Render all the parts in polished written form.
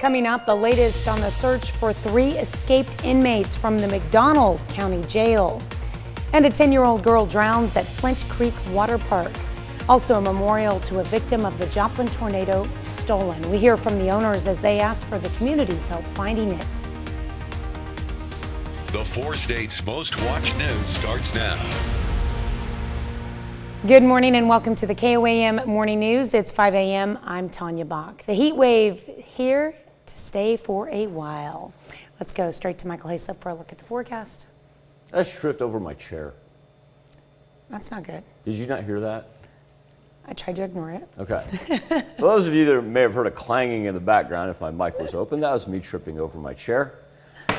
Coming up, the latest on the search for 3 escaped inmates from the Mcdonald County Jail. And a 10-year-old girl drowns at Flint Creek Water Park. Also a memorial to a victim of the Joplin tornado stolen. We hear from the owners as they ask for the community's help finding it. The 4 states' most watched news starts now. Good morning and welcome to the KOAM Morning News. It's 5 a.m. I'm Tanya Bach. The heat wave here to stay for a while. Let's go straight to Michael Hayslip for a look at the forecast. I just tripped over my chair. That's not good. Did you not hear that? I tried to ignore it. Okay. For those of you that may have heard a clanging in the background, if my mic was open, that was me tripping over my chair.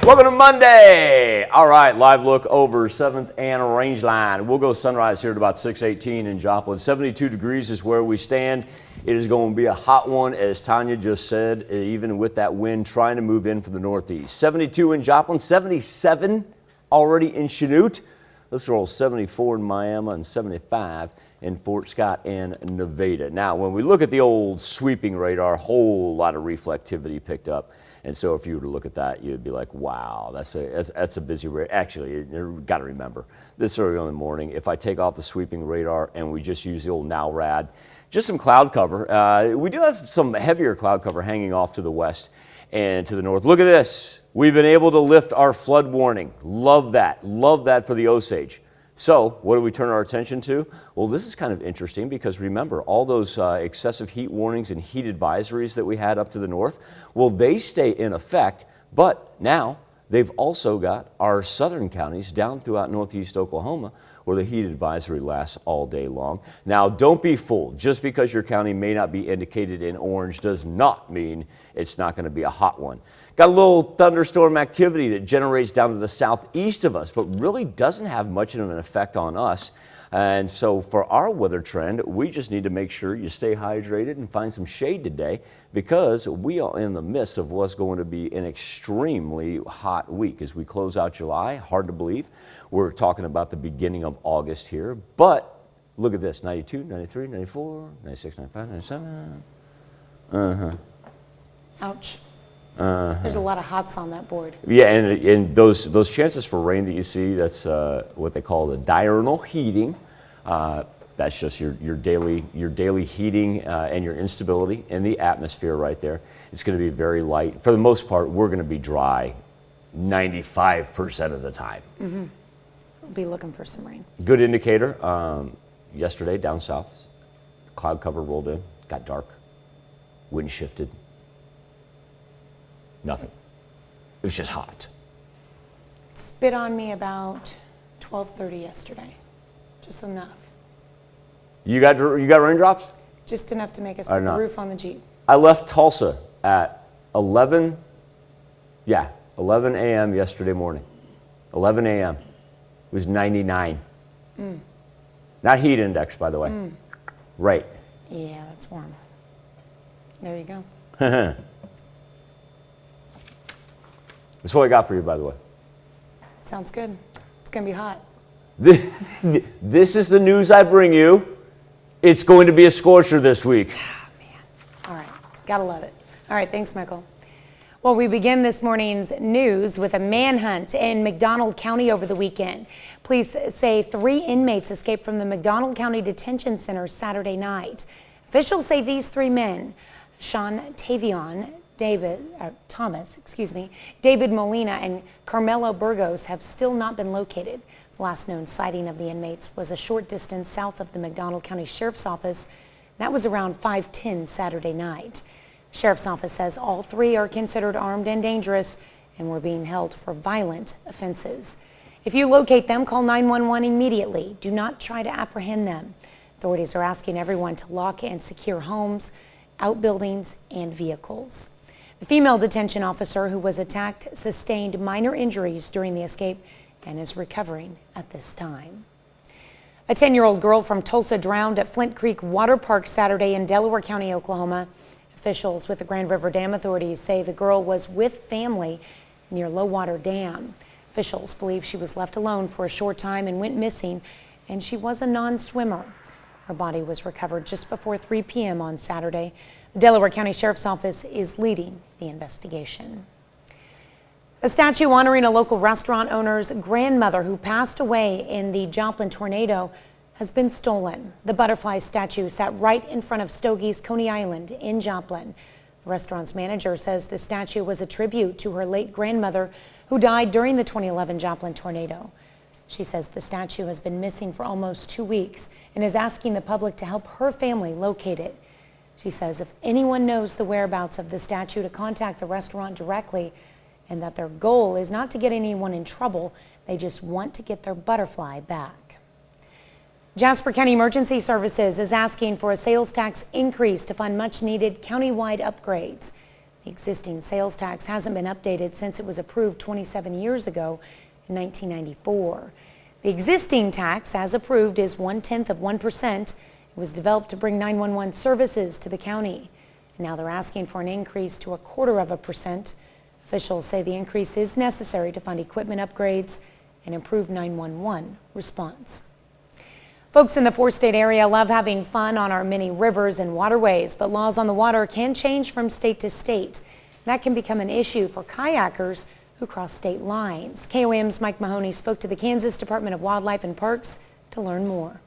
Welcome to Monday. All right, live look over 7th and Rangeline. We'll go sunrise here at about 6:18 in Joplin. 72 degrees is where we stand. It is going to be a hot one, as Tanya just said, even with that wind trying to move in from the northeast. 72 in Joplin, 77 already in Chanute. Let's roll 74 in Miami and 75 in Fort Scott and Nevada. Now, when we look at the old sweeping radar, a whole lot of reflectivity picked up. And so if you were to look at that, you'd be like, wow, that's a busy radar. Actually, you've got to remember, this early in the morning, if I take off the sweeping radar and we just use the old NOWRAD, just some cloud cover. We do have some heavier cloud cover hanging off to the west and to the north. Look at this. We've been able to lift our flood warning. Love that. Love that for the Osage. So what do we turn our attention to? Well, this is kind of interesting because remember, all those excessive heat warnings and heat advisories that we had up to the north, well, they stay in effect, but now they've also got our southern counties down throughout northeast Oklahoma where the heat advisory lasts all day long. Now, don't be fooled. Just because your county may not be indicated in orange does not mean it's not going to be a hot one. Got a little thunderstorm activity that generates down to the southeast of us, but really doesn't have much of an effect on us. And so for our weather trend, we just need to make sure you stay hydrated and find some shade today because we are in the midst of what's going to be an extremely hot week as we close out July. Hard to believe. We're talking about the beginning of August here, but look at this, 92, 93, 94, 96, 95, 97. Ouch. There's a lot of hots on that board. Yeah, and those chances for rain that you see, that's what they call the diurnal heating. That's just your daily heating and your instability in the atmosphere right there. It's going to be very light. For the most part, we're going to be dry 95% of the time. Mm-hmm. We'll be looking for some rain. Good indicator. Yesterday down south, cloud cover rolled in, got dark, wind shifted. Nothing. It was just hot. Spit on me about 12:30 yesterday. Just enough. You got raindrops? Just enough to make us put the roof on the Jeep. I left Tulsa at 11 a.m. yesterday morning. 11 a.m. It was 99. Not heat index, by the way. Right. Yeah, that's warm. There you go. That's what I got for you, by the way. Sounds good. It's going to be hot. This is the news I bring you. It's going to be a scorcher this week. Ah, man. All right. Gotta love it. All right. Thanks, Michael. Well, we begin this morning's news with a manhunt in Mcdonald County over the weekend. Police say 3 inmates escaped from the Mcdonald County Detention Center Saturday night. Officials say these 3 men, Sean Tavion, David Molina, and Carmelo Burgos, have still not been located. The last known sighting of the inmates was a short distance south of the Mcdonald County Sheriff's Office. That was around 5:10 Saturday night. Sheriff's Office says all 3 are considered armed and dangerous and were being held for violent offenses. If you locate them, call 911 immediately. Do not try to apprehend them. Authorities are asking everyone to lock and secure homes, outbuildings, and vehicles. The female detention officer who was attacked sustained minor injuries during the escape and is recovering at this time. A 10-year-old girl from Tulsa drowned at Flint Creek Water Park Saturday in Delaware County, Oklahoma. Officials with the Grand River Dam authorities say the girl was with family near Low Water Dam. Officials believe she was left alone for a short time and went missing, and she was a non-swimmer. Her body was recovered just before 3 p.m. on Saturday. The Delaware County Sheriff's Office is leading the investigation. A statue honoring a local restaurant owner's grandmother who passed away in the Joplin tornado has been stolen. The butterfly statue sat right in front of Stogie's Coney Island in Joplin. The restaurant's manager says the statue was a tribute to her late grandmother who died during the 2011 Joplin tornado. She says the statue has been missing for almost 2 weeks and is asking the public to help her family locate it. She says if anyone knows the whereabouts of the statue to contact the restaurant directly, and that their goal is not to get anyone in trouble, they just want to get their butterfly back. Jasper County Emergency Services is asking for a sales tax increase to fund much needed countywide upgrades. The existing sales tax hasn't been updated since it was approved 27 years ago in 1994. The existing tax, as approved, is 1/10%. It was developed to bring 911 services to the county. And now they're asking for an increase to 1/4%. Officials say the increase is necessary to fund equipment upgrades and improve 911 response. Folks in the four-state area love having fun on our many rivers and waterways, but laws on the water can change from state to state. That can become an issue for kayakers who cross state lines. KOAM's Mike Mahoney spoke to the Kansas Department of Wildlife and Parks to learn more.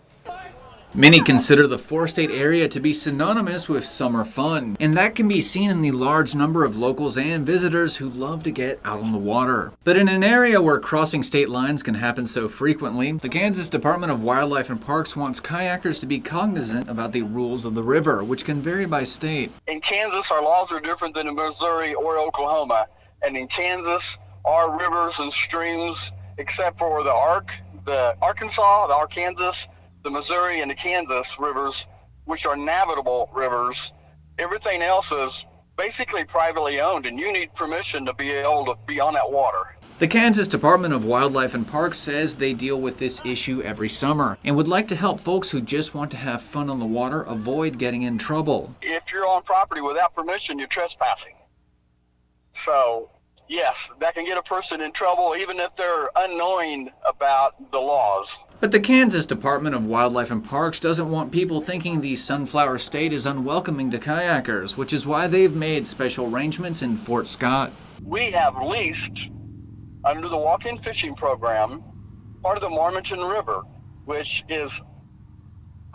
Many consider the four-state area to be synonymous with summer fun, and that can be seen in the large number of locals and visitors who love to get out on the water. But in an area where crossing state lines can happen so frequently, the Kansas Department of Wildlife and Parks wants kayakers to be cognizant about the rules of the river, which can vary by state. In Kansas, our laws are different than in Missouri or Oklahoma, and in Kansas, our rivers and streams, except for the Arkansas, the Arkansas, the Missouri and the Kansas rivers, which are navigable rivers, everything else is basically privately owned, and you need permission to be able to be on that water. The Kansas Department of Wildlife and Parks says they deal with this issue every summer and would like to help folks who just want to have fun on the water avoid getting in trouble. If you're on property without permission, you're trespassing. So, yes, that can get a person in trouble even if they're unknowing about the laws. But the Kansas Department of Wildlife and Parks doesn't want people thinking the Sunflower State is unwelcoming to kayakers, which is why they've made special arrangements in Fort Scott. We have leased, under the walk-in fishing program, part of the Marmonton River, which is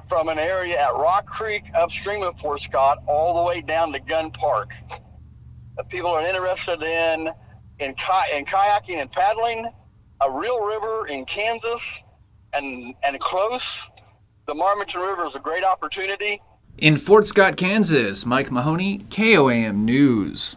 from an area at Rock Creek upstream of Fort Scott all the way down to Gun Park. If people are interested in kayaking and paddling, a real river in Kansas, and close, the Marmonton River is a great opportunity. In Fort Scott, Kansas, Mike Mahoney, KOAM News.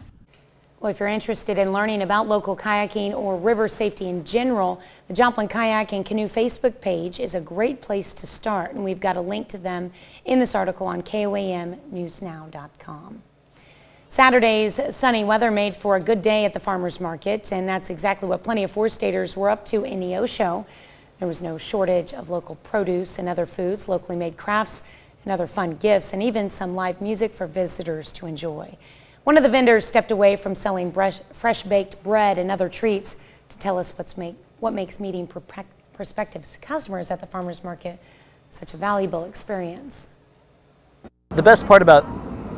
Well, if you're interested in learning about local kayaking or river safety in general, the Joplin Kayak and Canoe Facebook page is a great place to start, and we've got a link to them in this article on KOAMnewsnow.com. Saturday's sunny weather made for a good day at the farmers market, and that's exactly what plenty of four-staters were up to in Neosho. There was no shortage of local produce and other foods, locally made crafts and other fun gifts, and even some live music for visitors to enjoy. One of the vendors stepped away from selling fresh baked bread and other treats to tell us what makes meeting prospective customers at the farmers market such a valuable experience. The best part about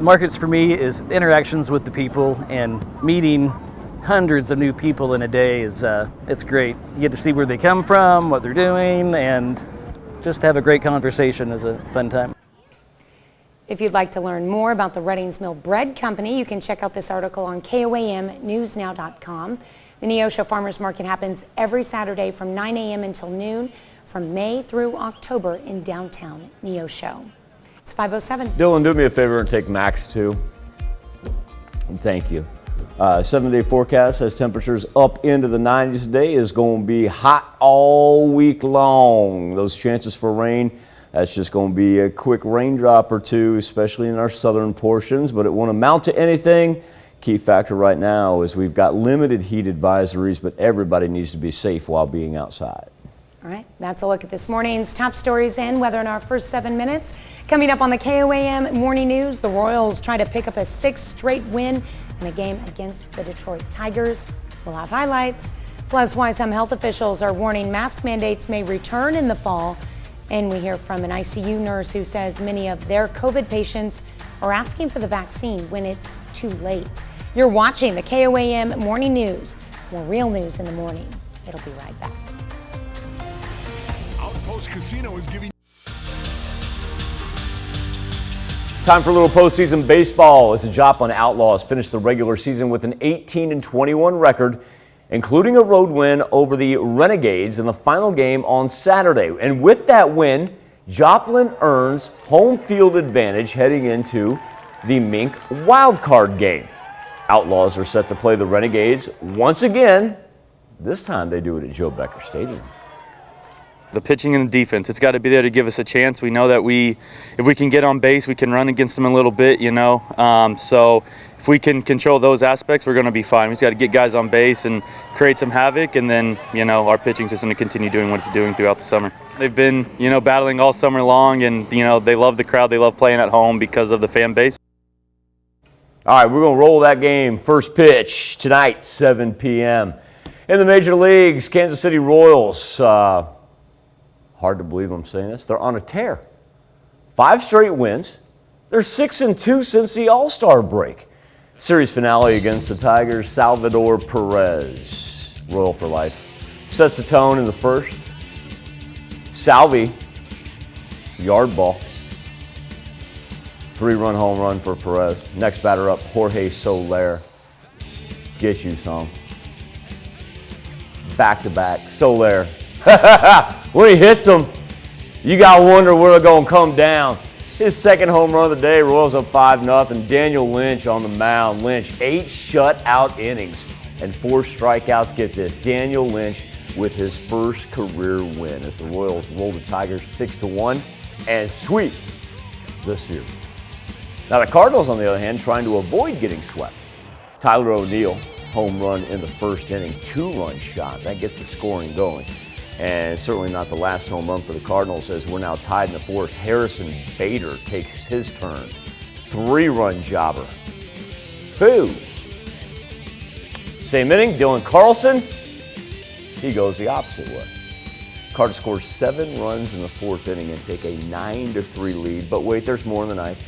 markets for me is interactions with the people, and meeting hundreds of new people in a day is it's great. You get to see where they come from, what they're doing, and just have a great conversation is a fun time. If you'd like to learn more about the Reddings Mill Bread Company, you can check out this article on KOAMnewsnow.com. The Neosho Farmers Market happens every Saturday from 9 a.m. until noon from May through October in downtown Neosho. It's 5:07. Dylan, do me a favor and take Max too. And thank you. 7-day forecast has temperatures up into the 90s today. Is going to be hot all week long. Those chances for rain, that's just going to be a quick raindrop or two, especially in our southern portions, but it won't amount to anything. Key factor right now is we've got limited heat advisories, but everybody needs to be safe while being outside. All right, that's a look at this morning's top stories and weather in our first 7 minutes. Coming up on the KOAM Morning News, the Royals try to pick up a 6th straight win in a game against the Detroit Tigers. We'll have highlights, plus why some health officials are warning mask mandates may return in the fall. And we hear from an ICU nurse who says many of their COVID patients are asking for the vaccine when it's too late. You're watching the KOAM Morning News. More real news in the morning. It'll be right back. Outpost Casino is giving. Time for a little postseason baseball as the Joplin Outlaws finished the regular season with an 18-21 record, including a road win over the Renegades in the final game on Saturday. And with that win, Joplin earns home field advantage heading into the Mink wildcard game. Outlaws are set to play the Renegades once again. This time they do it at Joe Becker Stadium. The pitching and the defense, it's got to be there to give us a chance. We know that if we can get on base, we can run against them a little bit, you know. So if we can control those aspects, we're going to be fine. We just got to get guys on base and create some havoc, and then, you know, our pitching's just going to continue doing what it's doing throughout the summer. They've been, you know, battling all summer long, and, you know, they love the crowd. They love playing at home because of the fan base. All right, we're going to roll that game. First pitch tonight, 7 p.m. In the major leagues, Kansas City Royals. Hard to believe I'm saying this. They're on a tear. 5 straight wins. They're 6-2 since the All-Star break. Series finale against the Tigers. Salvador Perez, Royal for life, sets the tone in the first. Salvi, yard ball. 3-run home run for Perez. Next batter up, Jorge Soler. Get you some. Back-to-back, Soler. When he hits them, you got to wonder where they're going to come down. His second home run of the day, Royals up 5-0. Daniel Lynch on the mound. Lynch, 8 shutout innings and 4 strikeouts. Get this, Daniel Lynch with his first career win as the Royals roll the Tigers 6-1 and sweep the series. Now the Cardinals, on the other hand, trying to avoid getting swept. Tyler O'Neill, home run in the first inning, 2-run shot. That gets the scoring going. And certainly not the last home run for the Cardinals as we're now tied in the fourth. Harrison Bader takes his turn. 3-run jobber. Who? Same inning, Dylan Carlson. He goes the opposite way. Cardinals score 7 runs in the 4th inning and take a 9-3 lead. But wait, there's more in the ninth.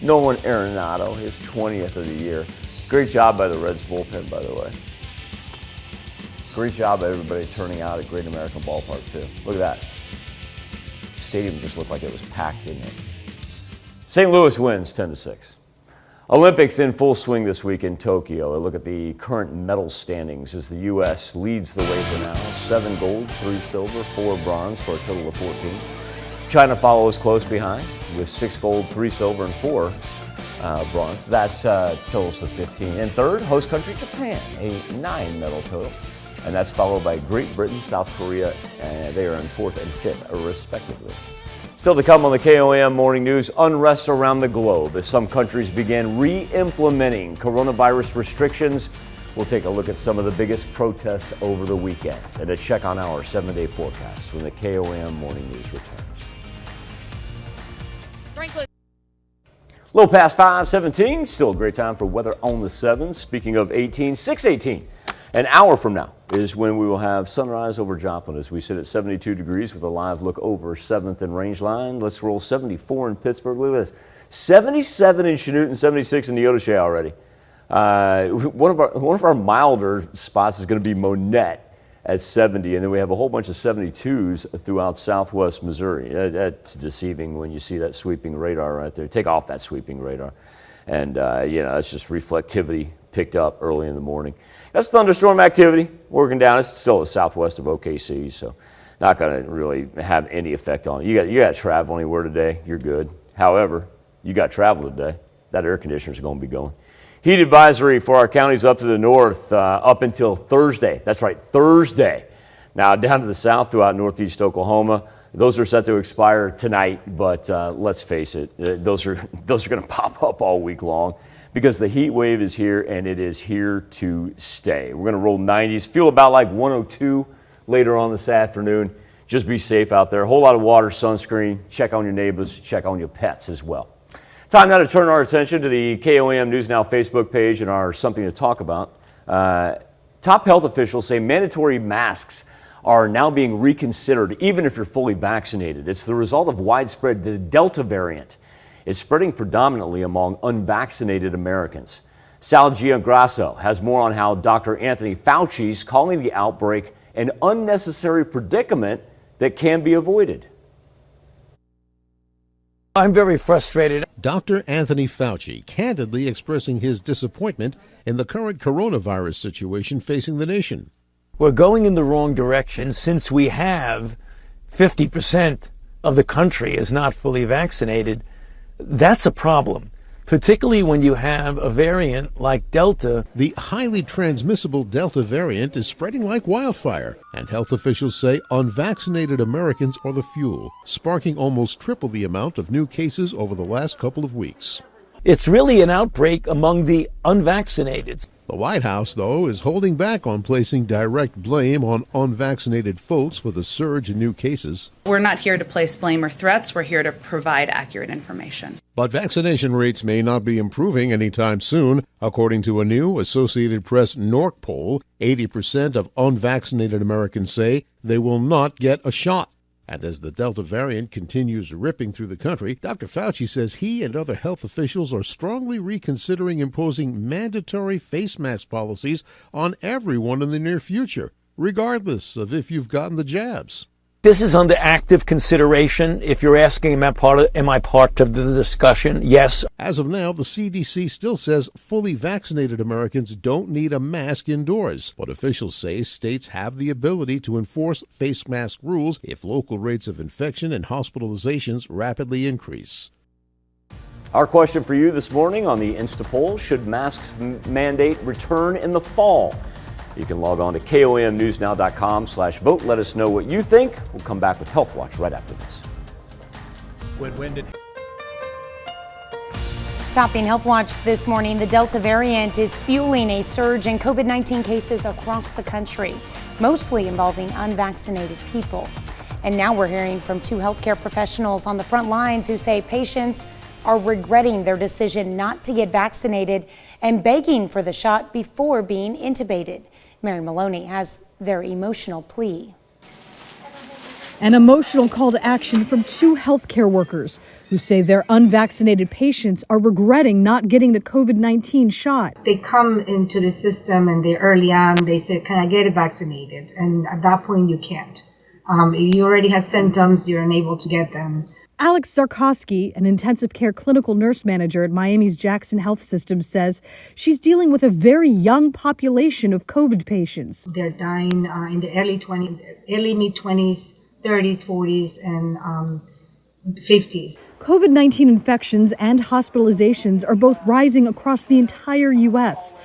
Nolan Arenado, his 20th of the year. Great job by the Reds bullpen, by the way. Great job by everybody turning out at Great American Ballpark, too. Look at that. Stadium just looked like it was packed, didn't it? St. Louis wins 10-6. Olympics in full swing this week in Tokyo. A look at the current medal standings as the U.S. leads the way for now. 7 gold, 3 silver, 4 bronze for a total of 14. China follows close behind with 6 gold, 3 silver, and 4 bronze. That's totals of 15. And third, host country Japan, a 9-medal total. And that's followed by Great Britain, South Korea, and they are in 4th and 5th, respectively. Still to come on the KOAM Morning News, unrest around the globe as some countries begin re-implementing coronavirus restrictions. We'll take a look at some of the biggest protests over the weekend and a check on our 7-day forecast when the KOAM Morning News returns. Franklin. A little past 5:17, still a great time for weather on the 7s. Speaking of 18, 6:18. An hour from now is when we will have sunrise over Joplin as we sit at 72 degrees with a live look over 7th and Rangeline. Let's roll 74 in Pittsburgh. Look at this. 77 in Chanute, 76 in Neodesha already. One of our milder spots is going to be Monette at 70, and then we have a whole bunch of 72s throughout southwest Missouri. That's deceiving when you see that sweeping radar right there. Take off that sweeping radar. And, it's just reflectivity picked up early in the morning. That's thunderstorm activity working down. It's still southwest of OKC, so not going to really have any effect on it. You got to travel anywhere today, you're good. However, you got travel today, that air conditioner is going to be going. Heat advisory for our counties up to the north up until Thursday. That's right, Thursday. Now down to the south throughout northeast Oklahoma, those are set to expire tonight, but let's face it, those are going to pop up all week long because the heat wave is here and it is here to stay. We're going to roll 90s, feel about like 102 later on this afternoon. Just be safe out there. A whole lot of water, sunscreen, check on your neighbors, check on your pets as well. Time now to turn our attention to the KOAM News Now Facebook page and our Something to Talk About. Top health officials say mandatory masks are now being reconsidered even if you're fully vaccinated. It's the result of widespread the Delta variant. It's spreading predominantly among unvaccinated Americans. Sal Giangrasso has more on how Dr. Anthony Fauci's calling the outbreak an unnecessary predicament that can be avoided. I'm very frustrated. Dr. Anthony Fauci candidly expressing his disappointment in the current coronavirus situation facing the nation. We're going in the wrong direction since we have 50% of the country is not fully vaccinated. That's a problem, particularly when you have a variant like Delta. The highly transmissible Delta variant is spreading like wildfire, and health officials say unvaccinated Americans are the fuel, sparking almost triple the amount of new cases over the last couple of weeks. It's really an outbreak among the unvaccinated. The White House, though, is holding back on placing direct blame on unvaccinated folks for the surge in new cases. We're not here to place blame or threats. We're here to provide accurate information. But vaccination rates may not be improving anytime soon. According to a new Associated Press NORC poll, 80% of unvaccinated Americans say they will not get a shot. And as the Delta variant continues ripping through the country, Dr. Fauci says he and other health officials are strongly reconsidering imposing mandatory face mask policies on everyone in the near future, regardless of if you've gotten the jabs. This is under active consideration. If you're asking, am I part of the discussion? Yes. As of now, the CDC still says fully vaccinated Americans don't need a mask indoors. But officials say states have the ability to enforce face mask rules if local rates of infection and hospitalizations rapidly increase. Our question for you this morning on the Insta poll: should masks mandate return in the fall? You can log on to KOAMnewsnow.com/vote. Let us know what you think. We'll come back with Health Watch right after this. Topping Health Watch this morning, the Delta variant is fueling a surge in COVID-19 cases across the country, mostly involving unvaccinated people. And now we're hearing from two healthcare professionals on the front lines who say patients are regretting their decision not to get vaccinated and begging for the shot before being intubated. Mary Maloney has their emotional plea. An emotional call to action from two healthcare workers who say their unvaccinated patients are regretting not getting the COVID-19 shot. They come into the system and they early on, they said, can I get vaccinated? And at that point, you can't. If you already have symptoms, you're unable to get them. Alex Zarkowski, an intensive care clinical nurse manager at Miami's Jackson Health System, says she's dealing with a very young population of COVID patients. They're dying in the early mid-20s, 30s, 40s, and 50s. COVID-19 infections and hospitalizations are both rising across the entire U.S.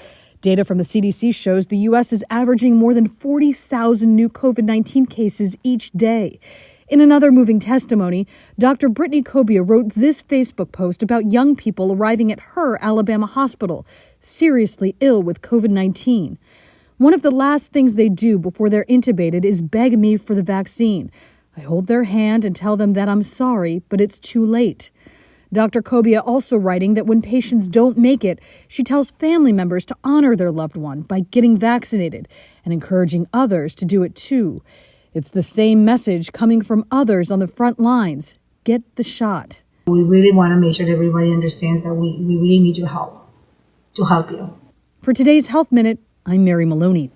Data from the CDC shows the U.S. is averaging more than 40,000 new COVID-19 cases each day. In another moving testimony, Dr. Brittany Cobia wrote this Facebook post about young people arriving at her Alabama hospital, seriously ill with COVID-19. One of the last things they do before they're intubated is beg me for the vaccine. I hold their hand and tell them that I'm sorry, but it's too late. Dr. Cobia also writing that when patients don't make it, she tells family members to honor their loved one by getting vaccinated and encouraging others to do it too. It's the same message coming from others on the front lines. Get the shot. We really want to make sure that everybody understands that we really need your help to help you. For today's Health Minute, I'm Mary Maloney.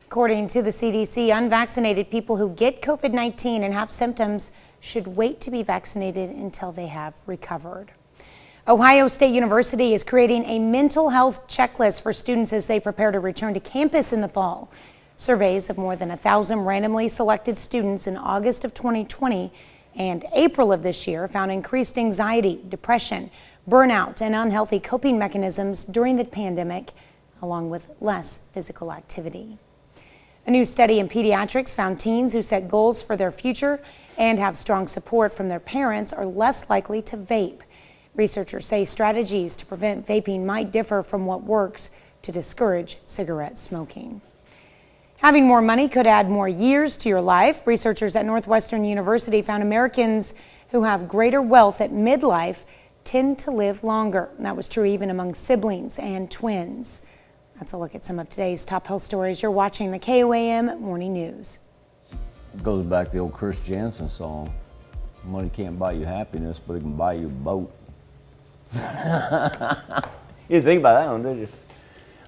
According to the CDC, unvaccinated people who get COVID-19 and have symptoms should wait to be vaccinated until they have recovered. Ohio State University is creating a mental health checklist for students as they prepare to return to campus in the fall. Surveys of more than 1,000 randomly selected students in August of 2020 and April of this year found increased anxiety, depression, burnout, and unhealthy coping mechanisms during the pandemic, along with less physical activity. A new study in pediatrics found teens who set goals for their future and have strong support from their parents are less likely to vape. Researchers say strategies to prevent vaping might differ from what works to discourage cigarette smoking. Having more money could add more years to your life. Researchers at Northwestern University found Americans who have greater wealth at midlife tend to live longer. And that was true even among siblings and twins. That's a look at some of today's top health stories. You're watching the KOAM Morning News. Goes back to the old Chris Jansen song. Money can't buy you happiness, but it can buy you a boat. You didn't think about that one, did you?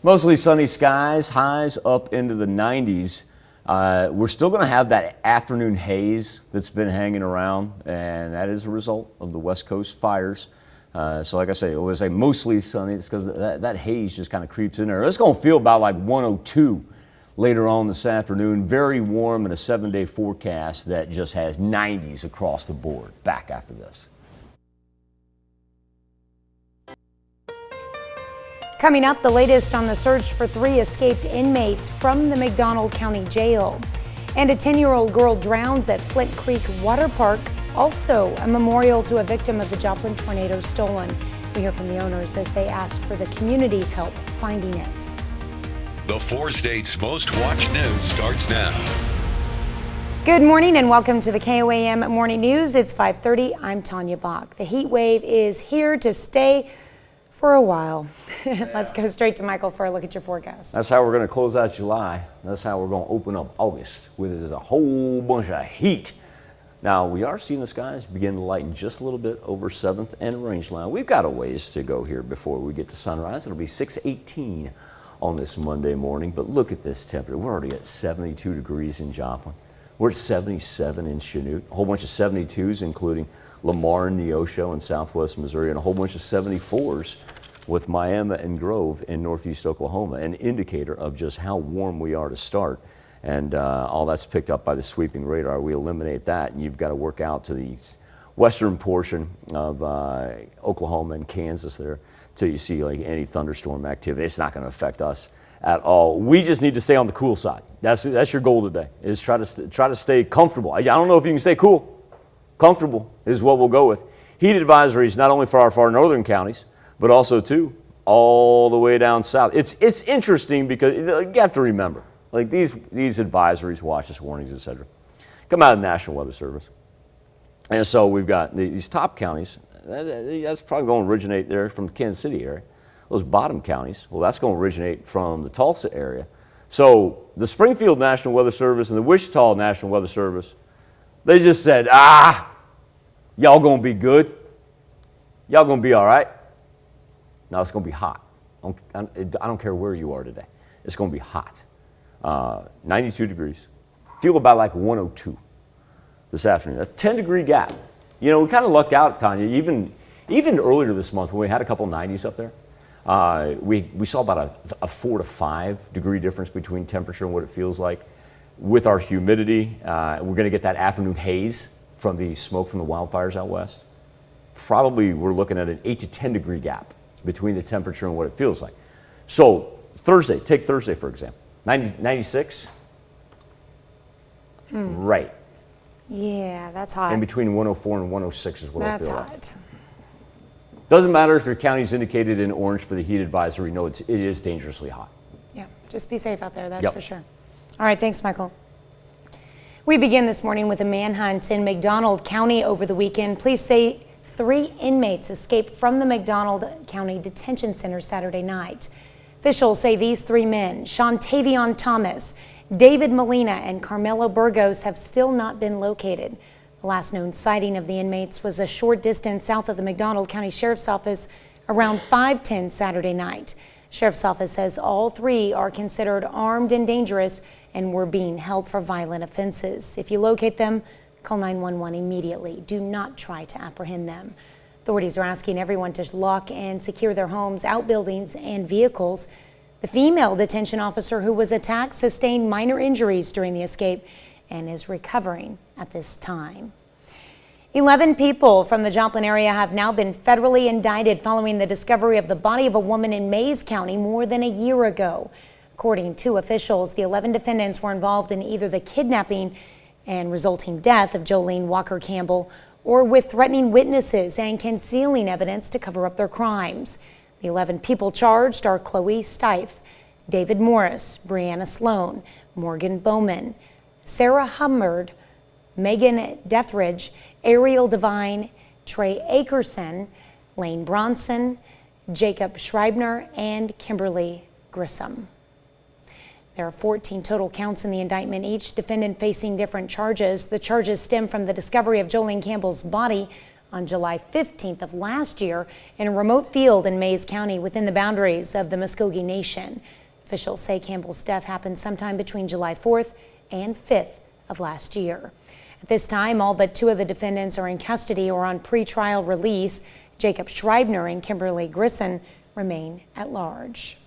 Mostly sunny skies, highs up into the 90s. We're still going to have that afternoon haze that's been hanging around, and that is a result of the West Coast fires. So like I say, it was a mostly sunny. It's because that haze just kind of creeps in there. It's going to feel about like 102 later on this afternoon. Very warm, and a 7-day forecast that just has 90s across the board. Back after this. Coming up, the latest on the search for 3 escaped inmates from the Mcdonald County Jail. And a 10-year-old girl drowns at Flint Creek Water Park. Also, a memorial to a victim of the Joplin tornado stolen. We hear from the owners as they ask for the community's help finding it. The 4 states' most watched news starts now. Good morning and welcome to the KOAM Morning News. It's 5:30. I'm Tanya Bach. The heat wave is here to stay for a while. Let's go straight to Michael for a look at your forecast. That's how we're going to close out July. That's how we're going to open up August with a whole bunch of heat. Now, we are seeing the skies begin to lighten just a little bit over 7th and Rangeline. We've got a ways to go here before we get to sunrise. It'll be 6:18 on this Monday morning, but look at this temperature. We're already at 72 degrees in Joplin. We're at 77 in Chanute, a whole bunch of 72s, including Lamar and Neosho in southwest Missouri, and a whole bunch of 74s with Miami and Grove in northeast Oklahoma, an indicator of just how warm we are to start. And all that's picked up by the sweeping radar. We eliminate that, and you've got to work out to the western portion of Oklahoma and Kansas there till you see like any thunderstorm activity. It's not going to affect us at all. We just need to stay on the cool side. That's your goal today, is try to stay comfortable. I don't know if you can stay cool. Comfortable is what we'll go with. Heat advisories not only for our far northern counties, but also too all the way down south. It's interesting because you have to remember, like these advisories, watches, warnings, etc., come out of the National Weather Service. And so we've got these top counties. That's probably going to originate there from the Kansas City area. Those bottom counties, well, that's going to originate from the Tulsa area. So the Springfield National Weather Service and the Wichita National Weather Service, they just said, y'all going to be good. Y'all going to be all right. Now it's going to be hot. I don't care where you are today. It's going to be hot. 92 degrees. Feel about like 102 this afternoon. A 10-degree gap. You know, we kind of lucked out, Tanya. Even earlier this month when we had a couple 90s up there, we saw about a 4 to 5 degree difference between temperature and what it feels like. With our humidity, we're going to get that afternoon haze from the smoke from the wildfires out west. Probably we're looking at an 8 to 10 degree gap between the temperature and what it feels like. So Thursday, take Thursday for example, 96. Right. Yeah, that's hot. In between 104 and 106 is what I feel like. That's hot. Doesn't matter if your county's indicated in orange for the heat advisory. No, it is dangerously hot. Yeah, just be safe out there, that's Yep. for sure. All right, thanks, Michael. We begin this morning with a manhunt in Mcdonald County over the weekend. Police say 3 inmates escaped from the Mcdonald County Detention Center Saturday night. Officials say these 3 men, Shontavion Thomas, David Molina, and Carmelo Burgos, have still not been located. The last known sighting of the inmates was a short distance south of the Mcdonald County Sheriff's Office around 5:10 Saturday night. Sheriff's Office says all 3 are considered armed and dangerous and were being held for violent offenses. If you locate them, call 911 immediately. Do not try to apprehend them. Authorities are asking everyone to lock and secure their homes, outbuildings, and vehicles. The female detention officer who was attacked sustained minor injuries during the escape and is recovering at this time. 11 people from the Joplin area have now been federally indicted following the discovery of the body of a woman in Mays County more than a year ago. According to officials, the 11 defendants were involved in either the kidnapping and resulting death of Jolene Walker Campbell or with threatening witnesses and concealing evidence to cover up their crimes. The 11 people charged are Chloe Stife, David Morris, Brianna Sloan, Morgan Bowman, Sarah Hummard, Megan Deathridge, Ariel Devine, Trey Akerson, Lane Bronson, Jacob Schreibner, and Kimberly Grissom. There are 14 total counts in the indictment, each defendant facing different charges. The charges stem from the discovery of Jolene Campbell's body on July 15th of last year in a remote field in Mayes County within the boundaries of the Muskogee Nation. Officials say Campbell's death happened sometime between July 4th and 5th of last year. At this time, all but 2 of the defendants are in custody or on pretrial release. Jacob Schreibner and Kimberly Grisson remain at large.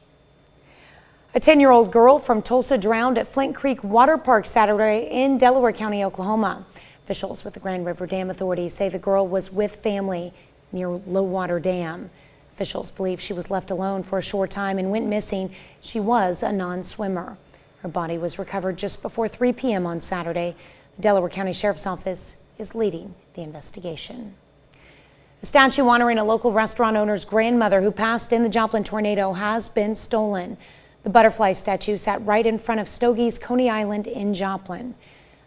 A 10-year-old girl from Tulsa drowned at Flint Creek Water Park Saturday in Delaware County, Oklahoma. Officials with the Grand River Dam Authority say the girl was with family near Low Water Dam. Officials believe she was left alone for a short time and went missing. She was a non-swimmer. Her body was recovered just before 3 p.m. on Saturday. The Delaware County Sheriff's Office is leading the investigation. A statue honoring a local restaurant owner's grandmother who passed in the Joplin tornado has been stolen. The butterfly statue sat right in front of Stogie's Coney Island in Joplin.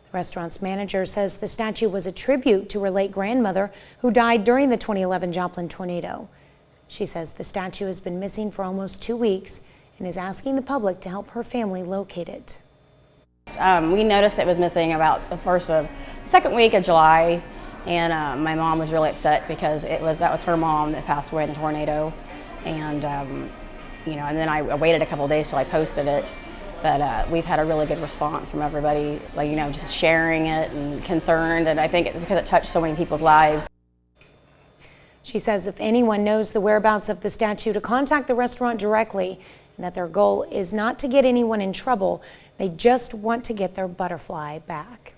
The restaurant's manager says the statue was a tribute to her late grandmother who died during the 2011 Joplin tornado. She says the statue has been missing for almost 2 weeks and is asking the public to help her family locate it. We noticed it was missing about the second week of July, and my mom was really upset because that was her mom that passed away in the tornado, and and then I waited a couple of days till I posted it, but we've had a really good response from everybody, just sharing it and concerned, and I think it's because it touched so many people's lives. She says if anyone knows the whereabouts of the statue, to contact the restaurant directly, and that their goal is not to get anyone in trouble. They just want to get their butterfly back.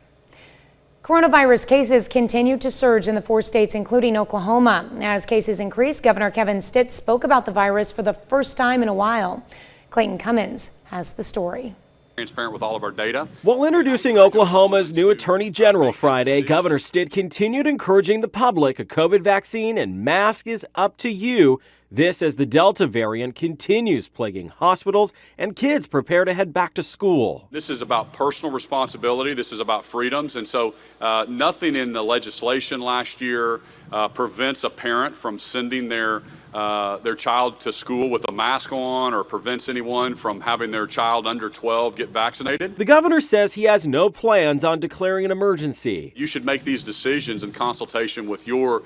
Coronavirus cases continue to surge in the 4 states, including Oklahoma. As cases increase, Governor Kevin Stitt spoke about the virus for the first time in a while. Clayton Cummins has the story. Transparent with all of our data. While introducing Oklahoma's new Attorney General Friday, Governor Stitt continued encouraging the public a COVID vaccine and mask is up to you. This as the Delta variant continues plaguing hospitals and kids prepare to head back to school. This is about personal responsibility. This is about freedoms. And so nothing in the legislation last year prevents a parent from sending their child to school with a mask on or prevents anyone from having their child under 12 get vaccinated. The governor says he has no plans on declaring an emergency. You should make these decisions in consultation with your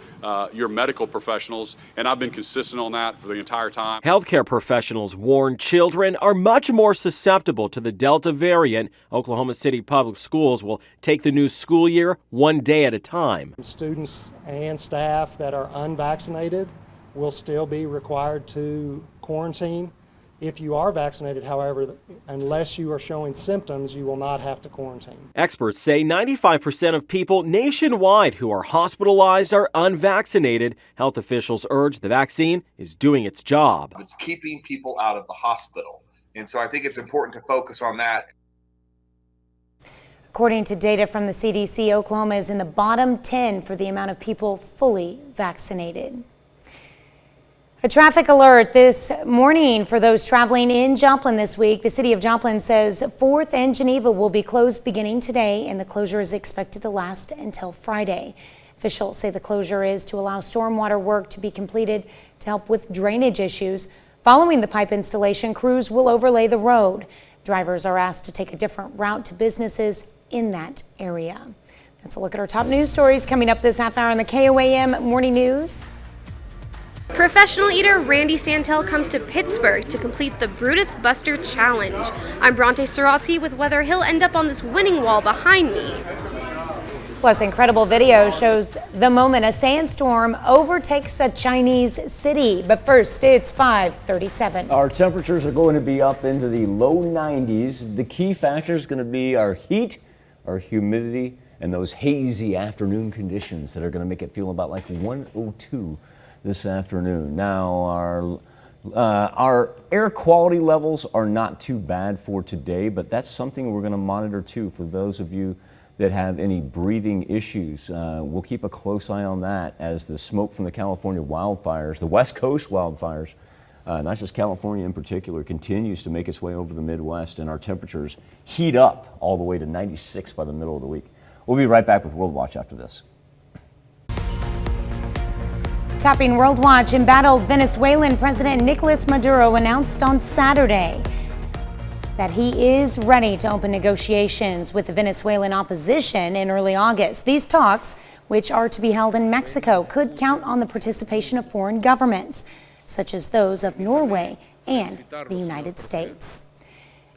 medical professionals, and I've been consistent on that for the entire time. Healthcare professionals warn children are much more susceptible to the Delta variant. Oklahoma City Public Schools will take the new school year 1 day at a time. Students and staff that are unvaccinated will still be required to quarantine. If you are vaccinated, however, unless you are showing symptoms, you will not have to quarantine. Experts say 95% of people nationwide who are hospitalized are unvaccinated. Health officials urge the vaccine is doing its job. It's keeping people out of the hospital. And so I think it's important to focus on that. According to data from the CDC, Oklahoma is in the bottom 10 for the amount of people fully vaccinated. A traffic alert this morning for those traveling in Joplin this week. The city of Joplin says 4th and Geneva will be closed beginning today, and the closure is expected to last until Friday. Officials say the closure is to allow stormwater work to be completed to help with drainage issues. Following the pipe installation, crews will overlay the road. Drivers are asked to take a different route to businesses in that area. That's a look at our top news stories coming up this half hour on the KOAM Morning News. Professional eater Randy Santel comes to Pittsburgh to complete the Brutus Buster Challenge. I'm Bronte Sorotsky with whether he'll end up on this winning wall behind me. Plus, incredible video shows the moment a sandstorm overtakes a Chinese city. But first, it's 5:37. Our temperatures are going to be up into the low 90s. The key factor is going to be our heat, our humidity, and those hazy afternoon conditions that are going to make it feel about like 102 this afternoon. Now, our air quality levels are not too bad for today, but that's something we're going to monitor too for those of you that have any breathing issues. We'll keep a close eye on that as the smoke from the California wildfires, the West Coast wildfires, not just California in particular, continues to make its way over the Midwest, and our temperatures heat up all the way to 96 by the middle of the week. We'll be right back with World Watch after this. Topping World Watch, embattled Venezuelan President Nicolas Maduro announced on Saturday that he is ready to open negotiations with the Venezuelan opposition in early August. These talks, which are to be held in Mexico, could count on the participation of foreign governments, such as those of Norway and the United States.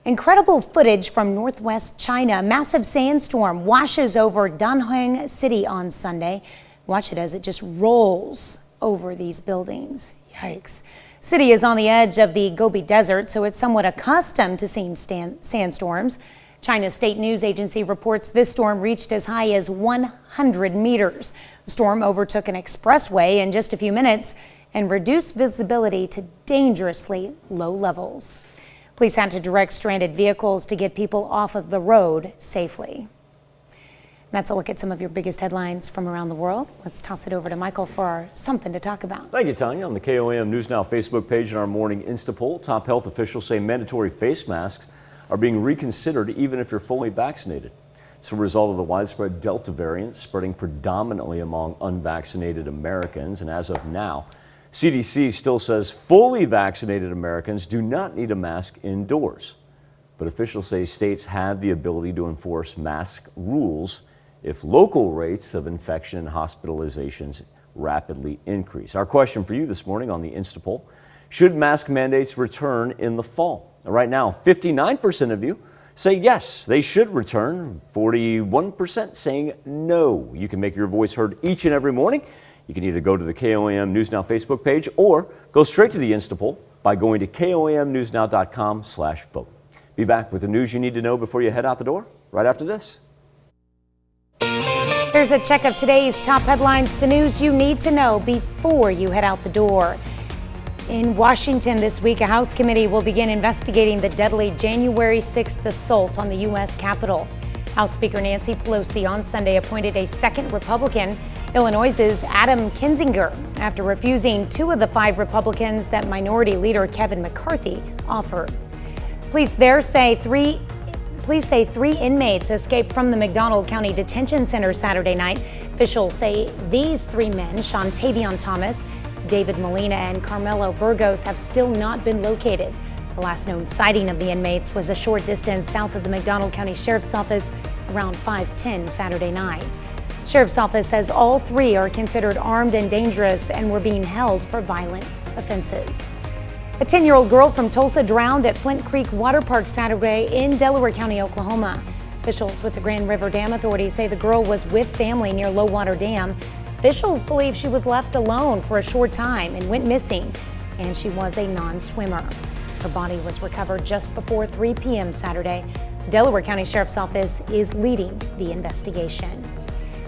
Incredible footage from northwest China. A massive sandstorm washes over Danheng City on Sunday. Watch it as it just rolls over these buildings. Yikes. City is on the edge of the Gobi Desert, so it's somewhat accustomed to seeing sandstorms. China's state news agency reports this storm reached as high as 100 meters. The storm overtook an expressway in just a few minutes and reduced visibility to dangerously low levels. Police had to direct stranded vehicles to get people off of the road safely. That's a look at some of your biggest headlines from around the world. Let's toss it over to Michael for our Something to Talk About. Thank you, Tanya. On the KOAM News Now Facebook page in our morning Insta poll, top health officials say mandatory face masks are being reconsidered even if you're fully vaccinated. It's a result of the widespread Delta variant spreading predominantly among unvaccinated Americans. And as of now, CDC still says fully vaccinated Americans do not need a mask indoors. But officials say states have the ability to enforce mask rules if local rates of infection and hospitalizations rapidly increase. Our question for you this morning on the Insta poll: should mask mandates return in the fall? Right now, 59% of you say yes, they should return. 41% saying no. You can make your voice heard each and every morning. You can either go to the KOAM News Now Facebook page or go straight to the Insta poll by going to KOAMnewsnow.com/vote. Be back with the news you need to know before you head out the door right after this. Here's a check of today's top headlines, the news you need to know before you head out the door. In Washington this week, a House committee will begin investigating the deadly January 6th assault on the U.S. Capitol. House Speaker Nancy Pelosi on Sunday appointed a second Republican, Illinois's Adam Kinzinger, after refusing 2 of the 5 Republicans that Minority Leader Kevin McCarthy offered. Police say three inmates escaped from the Mcdonald County Detention Center Saturday night. Officials say these 3 men, Shontavion Thomas, David Molina, and Carmelo Burgos, have still not been located. The last known sighting of the inmates was a short distance south of the Mcdonald County Sheriff's Office around 5:10 Saturday night. Sheriff's Office says all 3 are considered armed and dangerous and were being held for violent offenses. A 10-year-old girl from Tulsa drowned at Flint Creek Water Park Saturday in Delaware County, Oklahoma. Officials with the Grand River Dam Authority say the girl was with family near Low Water Dam. Officials believe she was left alone for a short time and went missing, and she was a non-swimmer. Her body was recovered just before 3 p.m. Saturday. The Delaware County Sheriff's Office is leading the investigation.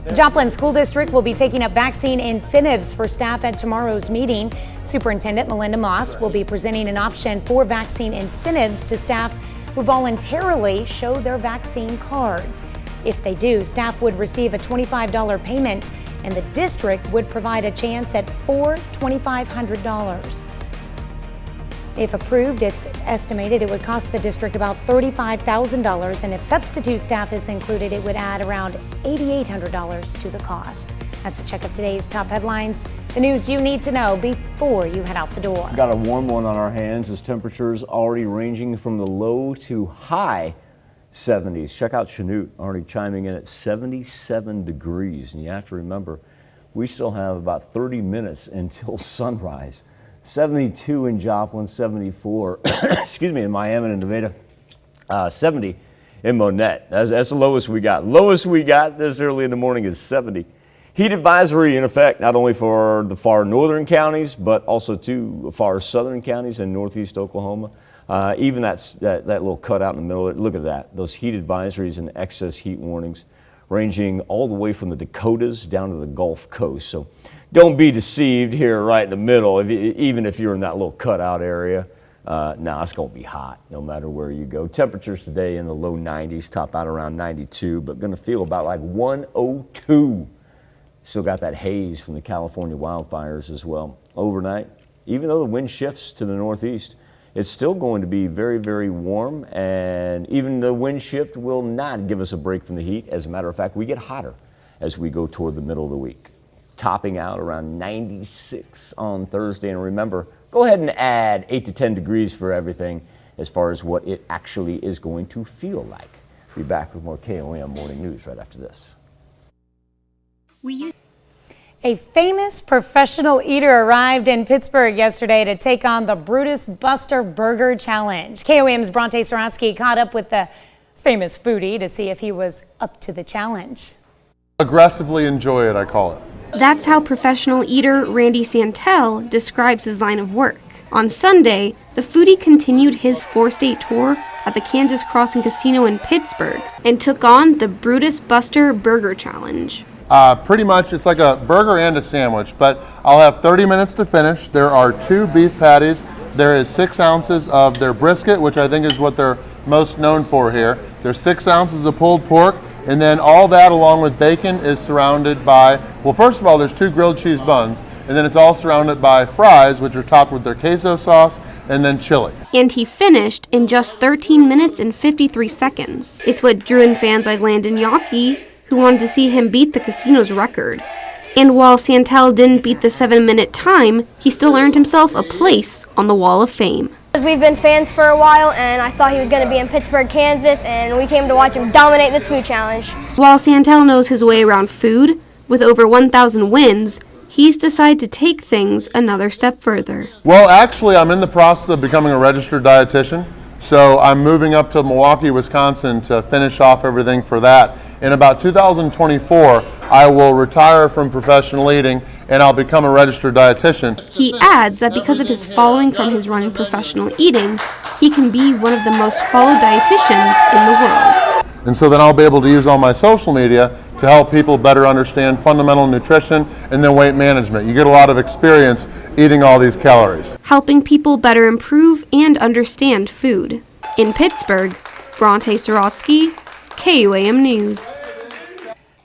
The Joplin School District will be taking up vaccine incentives for staff at tomorrow's meeting. Superintendent Melinda Moss will be presenting an option for vaccine incentives to staff who voluntarily show their vaccine cards. If they do, staff would receive a $25 payment, and the district would provide a chance at $2,500. If approved, it's estimated it would cost the district about $35,000, and if substitute staff is included, it would add around $8,800 to the cost. That's a check of today's top headlines, the news you need to know before you head out the door. Got a warm one on our hands as temperatures already ranging from the low to high 70s. Check out Chanute, already chiming in at 77 degrees. And you have to remember, we still have about 30 minutes until sunrise. 72 in Joplin, 74, excuse me, in Miami and Nevada, 70 in Monette. That's the lowest we got. Lowest we got this early in the morning is 70. Heat advisory in effect not only for the far northern counties, but also to far southern counties in northeast Oklahoma. Even that little cutout in the middle, look at that. Those heat advisories and excess heat warnings ranging all the way from the Dakotas down to the Gulf Coast. So don't be deceived here right in the middle, even if you're in that little cutout area. It's going to be hot no matter where you go. Temperatures today in the low 90s, top out around 92, but going to feel about like 102. Still got that haze from the California wildfires as well. Overnight, even though the wind shifts to the northeast, it's still going to be very, very warm, and even the wind shift will not give us a break from the heat. As a matter of fact, we get hotter as we go toward the middle of the week, topping out around 96 on Thursday. And remember, go ahead and add 8 to 10 degrees for everything, as far as what it actually is going to feel like. Be back with more KOAM Morning News right after this. A famous professional eater arrived in Pittsburgh yesterday to take on the Brutus Buster Burger Challenge. KOAM's Bronte Sorotsky caught up with the famous foodie to see if he was up to the challenge. Aggressively enjoy it, I call it. That's how professional eater Randy Santel describes his line of work. On Sunday, the foodie continued his 4-state tour at the Kansas Crossing Casino in Pittsburgh and took on the Brutus Buster Burger Challenge. Pretty much it's like a burger and a sandwich, but I'll have 30 minutes to finish. There are 2 beef patties. There is 6 ounces of their brisket, which I think is what they're most known for here. There's 6 ounces of pulled pork, and then all that along with bacon is surrounded by, well, first of all, there's 2 grilled cheese buns, and then it's all surrounded by fries, which are topped with their queso sauce, and then chili. And he finished in just 13 minutes and 53 seconds. It's what drew in fans like Landon Yockey, who wanted to see him beat the casino's record. And while Santel didn't beat the 7-minute time, he still earned himself a place on the Wall of Fame. We've been fans for a while, and I thought he was going to be in Pittsburgh, Kansas, and we came to watch him dominate this food challenge. While Santel knows his way around food, with over 1,000 wins, he's decided to take things another step further. Well, actually, I'm in the process of becoming a registered dietitian, so I'm moving up to Milwaukee, Wisconsin to finish off everything for that. In about 2024, I will retire from professional eating and I'll become a registered dietitian. He adds that because of his following from his run in professional eating, he can be one of the most followed dietitians in the world. And so then I'll be able to use all my social media to help people better understand fundamental nutrition and then weight management. You get a lot of experience eating all these calories. Helping people better improve and understand food. In Pittsburgh, Bronte Sorotsky, KOAM News.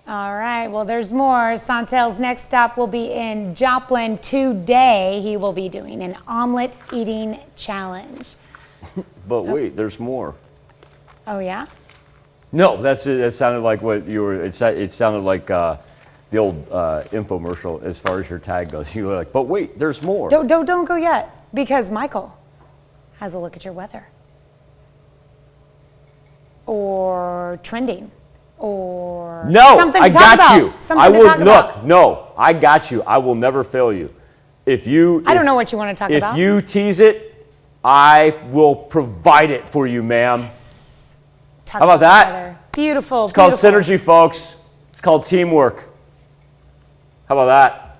All right, well, there's more. Santel's next stop will be in Joplin today. He will be doing an omelet eating challenge. But wait, there's more. Oh, yeah? No, that sounded like what you were, it sounded like the old infomercial as far as your tag goes. You were like, but wait, there's more. Don't go yet, because Michael has a look at your weather. Or trending. Or something to talk about. I will look. No, I got you. I will never fail you. I don't know what you want to talk about. If you tease it, I will provide it for you, ma'am. Yes. How about that? Beautiful. It's called synergy, folks. It's called teamwork. How about that?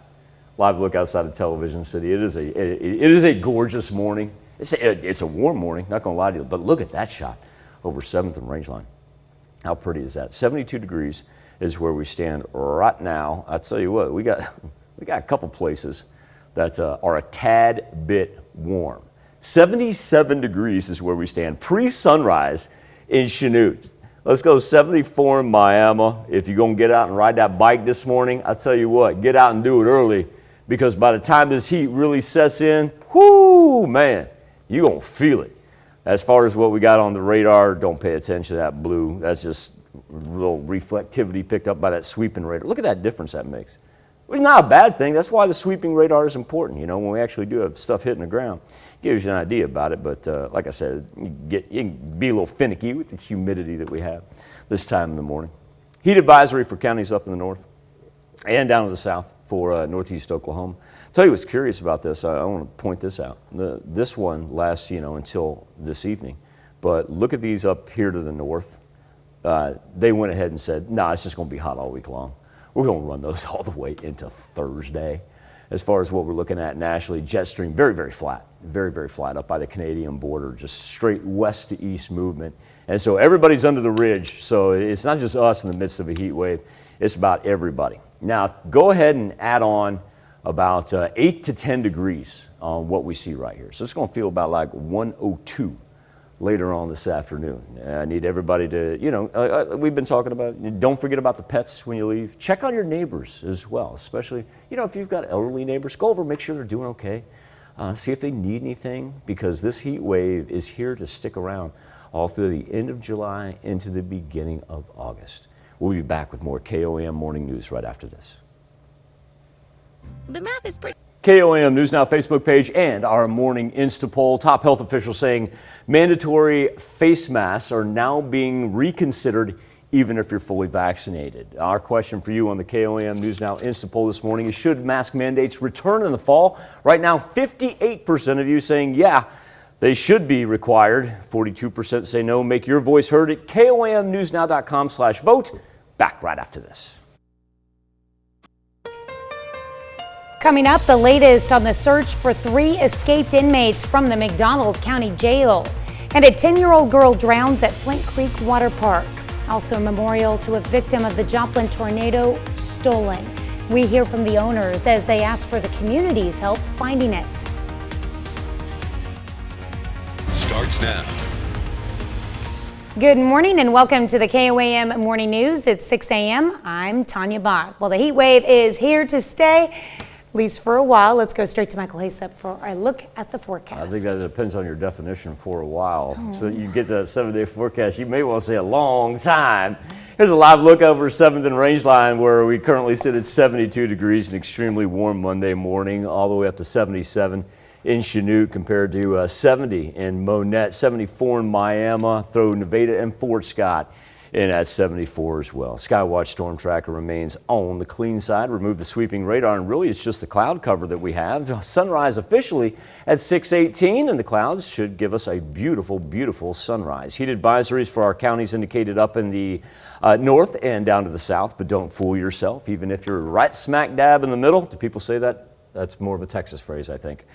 Live look outside of Television City. It is a gorgeous morning. It's a warm morning. Not gonna lie to you, but look at that shot over 7th and Rangeline. How pretty is that? 72 degrees is where we stand right now. I tell you what, we got a couple places that are a tad bit warm. 77 degrees is where we stand pre-sunrise in Chanute. Let's go 74 in Miami. If you're gonna get out and ride that bike this morning, I tell you what, get out and do it early, because by the time this heat really sets in, whoo, man, you're gonna feel it. As far as what we got on the radar, don't pay attention to that blue. That's just a little reflectivity picked up by that sweeping radar. Look at that difference that makes. It's not a bad thing. That's why the sweeping radar is important, you know, when we actually do have stuff hitting the ground. Gives you an idea about it, but like I said, you can be a little finicky with the humidity that we have this time in the morning. Heat advisory for counties up in the north and down to the south for northeast Oklahoma. Tell you what's curious about this. I want to point this out. This one lasts, until this evening. But look at these up here to the north. They went ahead and said, "No, it's just going to be hot all week long." We're going to run those all the way into Thursday. As far as what we're looking at nationally, jet stream very, very flat, very, very flat up by the Canadian border, just straight west to east movement. And so everybody's under the ridge. So it's not just us in the midst of a heat wave. It's about everybody. Now, go ahead and add on about 8 to 10 degrees on what we see right here. So it's going to feel about like 102 later on this afternoon. I need everybody to, we've been talking about, don't forget about the pets when you leave. Check on your neighbors as well, especially, if you've got elderly neighbors, go over, make sure they're doing okay. See if they need anything, because this heat wave is here to stick around all through the end of July into the beginning of August. We'll be back with more KOAM Morning News right after this. The math is pretty. KOAM News Now Facebook page and our morning Insta poll. Top health officials saying mandatory face masks are now being reconsidered even if you're fully vaccinated. Our question for you on the KOAM News Now Insta poll this morning is, should mask mandates return in the fall? Right now, 58% of you saying yeah, they should be required. 42% say no. Make your voice heard at KOAMnewsnow.com/vote. Back right after this. Coming up, the latest on the search for 3 escaped inmates from the Mcdonald County Jail. And a 10-year-old girl drowns at Flint Creek Water Park. Also a memorial to a victim of the Joplin tornado stolen. We hear from the owners as they ask for the community's help finding it. Starts now. Good morning and welcome to the KOAM Morning News. It's 6 a.m. I'm Tanya Bach. Well, the heat wave is here to stay, at least for a while. Let's go straight to Michael Haysep for a look at the forecast. I think that depends on your definition for a while. So you get that 7-day forecast, you may well say a long time. Here's a live look over 7th and Rangeline, where we currently sit at 72 degrees, an extremely warm Monday morning, all the way up to 77 in Chinook compared to 70 in Monette, 74 in Miami, throw Nevada and Fort Scott in at 74 as well. Skywatch Storm Tracker remains on the clean side. Remove the sweeping radar, and really it's just the cloud cover that we have. Sunrise officially at 6:18, and the clouds should give us a beautiful, beautiful sunrise. Heat advisories for our counties indicated up in the north and down to the south, but don't fool yourself. Even if you're right smack dab in the middle, do people say that? That's more of a Texas phrase, I think.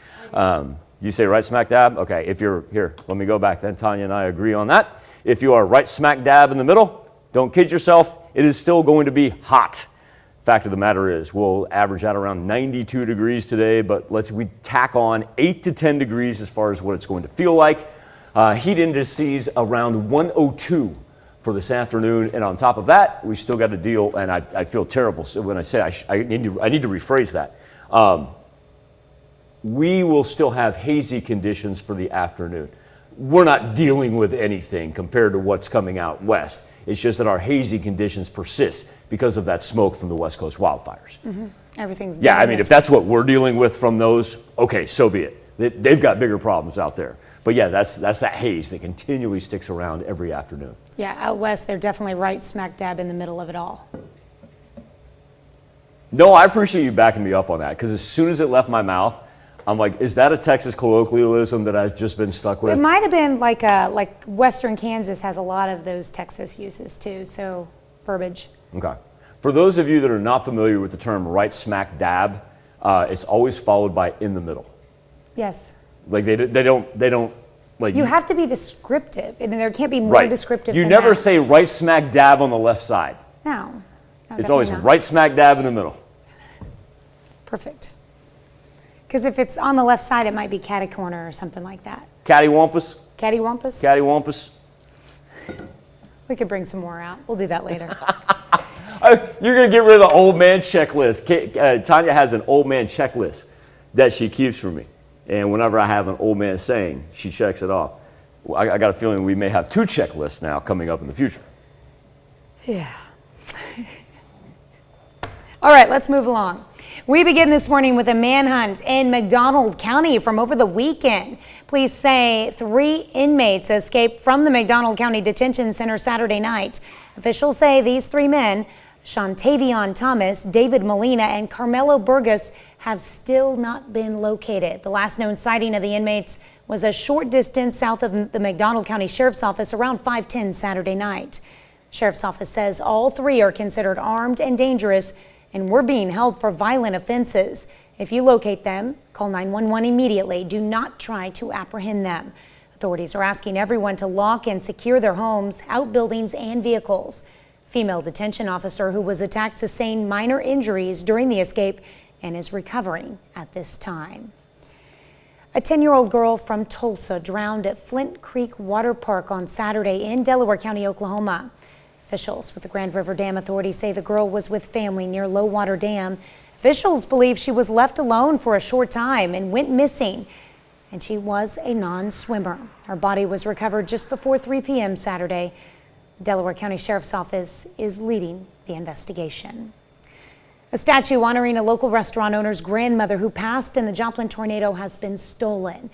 You say right smack dab? Okay, if you're here, let me go back then. Tanya and I agree on that. If you are right smack dab in the middle, don't kid yourself, it is still going to be hot. Fact of the matter is, we'll average out around 92 degrees today, but we tack on 8 to 10 degrees as far as what it's going to feel like. Heat indices around 102 for this afternoon, and on top of that, we still got to deal, and I feel terrible so when I say I need to rephrase that. We will still have hazy conditions for the afternoon. We're not dealing with anything compared to what's coming out west. It's just that our hazy conditions persist because of that smoke from the West Coast wildfires. Everything's Yeah, I mean, if that's what we're dealing with from those, okay, so be it. They've got bigger problems out there. But yeah, that's that haze that continually sticks around every afternoon. Yeah, out west, they're definitely right smack dab in the middle of it all. No, I appreciate you backing me up on that, because as soon as it left my mouth, I'm like, is that a Texas colloquialism that I've just been stuck with? It might have been like Western Kansas has a lot of those Texas uses too, so verbiage. Okay. For those of you that are not familiar with the term right smack dab, it's always followed by in the middle. Yes. Like they don't like. You have to be descriptive, and there can't be more descriptive. You than never that. say right smack dab on the left side. No. It's always not. right smack dab in the middle. Perfect. Because if it's on the left side, it might be catty corner or something like that. Cattywampus. Cattywampus? Cattywampus. We could bring some more out. We'll do that later. You're going to get rid of the old man checklist. Tanya has an old man checklist that she keeps for me. And whenever I have an old man saying, she checks it off. Well, I got a feeling we may have 2 checklists now coming up in the future. Yeah. All right, let's move along. We begin this morning with a manhunt in Mcdonald County from over the weekend. Police say 3 inmates escaped from the Mcdonald County Detention Center Saturday night. Officials say these 3 men, Shantavion Thomas, David Molina, and Carmelo Burgos, have still not been located. The last known sighting of the inmates was a short distance south of the Mcdonald County Sheriff's Office around 5:10 Saturday night. Sheriff's Office says all 3 are considered armed and dangerous and were being held for violent offenses. If you locate them, call 911 immediately. Do not try to apprehend them. Authorities are asking everyone to lock and secure their homes, outbuildings, and vehicles. Female detention officer who was attacked sustained minor injuries during the escape and is recovering at this time. A 10-year-old girl from Tulsa drowned at Flint Creek Water Park on Saturday in Delaware County, Oklahoma. Officials with the Grand River Dam Authority say the girl was with family near Low Water Dam. Officials believe she was left alone for a short time and went missing, and she was a non-swimmer. Her body was recovered just before 3 p.m. Saturday. The Delaware County Sheriff's Office is leading the investigation. A statue honoring a local restaurant owner's grandmother who passed in the Joplin tornado has been stolen.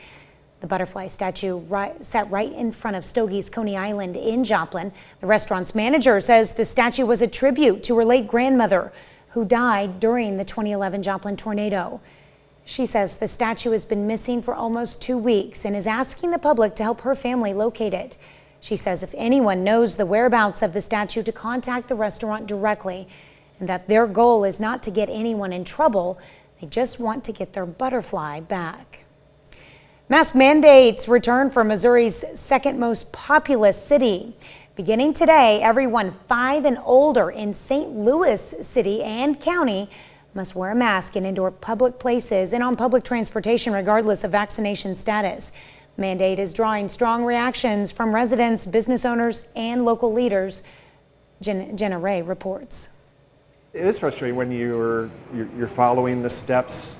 The butterfly statue sat right in front of Stogie's Coney Island in Joplin. The restaurant's manager says the statue was a tribute to her late grandmother who died during the 2011 Joplin tornado. She says the statue has been missing for almost 2 weeks and is asking the public to help her family locate it. She says if anyone knows the whereabouts of the statue to contact the restaurant directly, and that their goal is not to get anyone in trouble, they just want to get their butterfly back. Mask mandates return for Missouri's second most populous city. Beginning today, everyone 5 and older in St. Louis City and County must wear a mask in indoor public places and on public transportation regardless of vaccination status. The mandate is drawing strong reactions from residents, business owners, and local leaders. Jenna Ray reports. It is frustrating when you're following the steps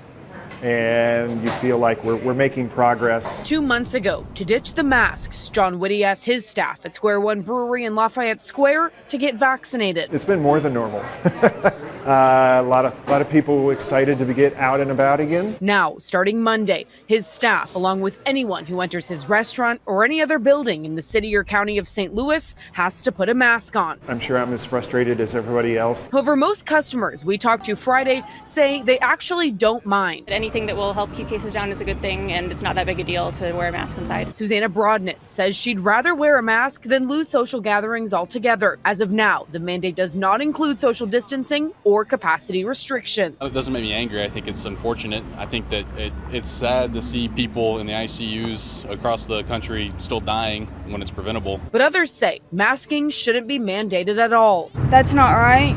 and you feel like we're making progress. 2 months ago, to ditch the masks, John Whitty asked his staff at Square One Brewery in Lafayette Square to get vaccinated. It's been more than normal. A lot of people excited to get out and about again. Now, starting Monday, his staff, along with anyone who enters his restaurant or any other building in the city or county of St. Louis, has to put a mask on. I'm sure I'm as frustrated as everybody else. However, most customers we talked to Friday say they actually don't mind. Anything that will help keep cases down is a good thing, and it's not that big a deal to wear a mask inside. Susanna Brodnitz says she'd rather wear a mask than lose social gatherings altogether. As of now, the mandate does not include social distancing or capacity restrictions. It doesn't make me angry. I think it's unfortunate. I think that it's sad to see people in the ICUs across the country still dying when it's preventable. But others say masking shouldn't be mandated at all. That's not right.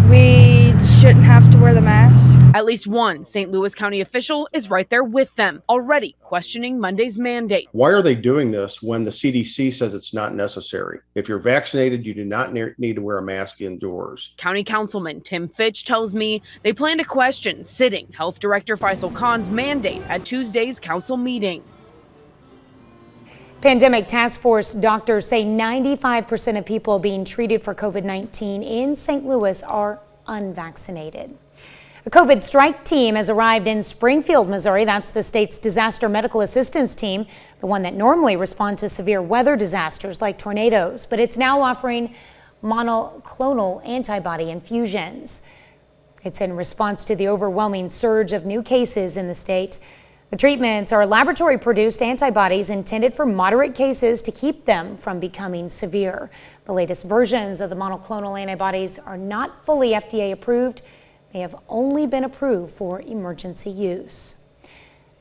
We shouldn't have to wear the mask. At least one St. Louis County official is right there with them, already questioning Monday's mandate. Why are they doing this when the CDC says it's not necessary? If you're vaccinated, you do not need to wear a mask indoors. County Councilman Tim Fitch tells me they plan to question sitting Health Director Faisal Khan's mandate at Tuesday's council meeting. Pandemic Task Force doctors say 95% of people being treated for COVID-19 in St. Louis are unvaccinated. A COVID strike team has arrived in Springfield, Missouri. That's the state's disaster medical assistance team, the one that normally responds to severe weather disasters like tornadoes. But it's now offering monoclonal antibody infusions. It's in response to the overwhelming surge of new cases in the state. The treatments are laboratory-produced antibodies intended for moderate cases to keep them from becoming severe. The latest versions of the monoclonal antibodies are not fully FDA approved. They have only been approved for emergency use.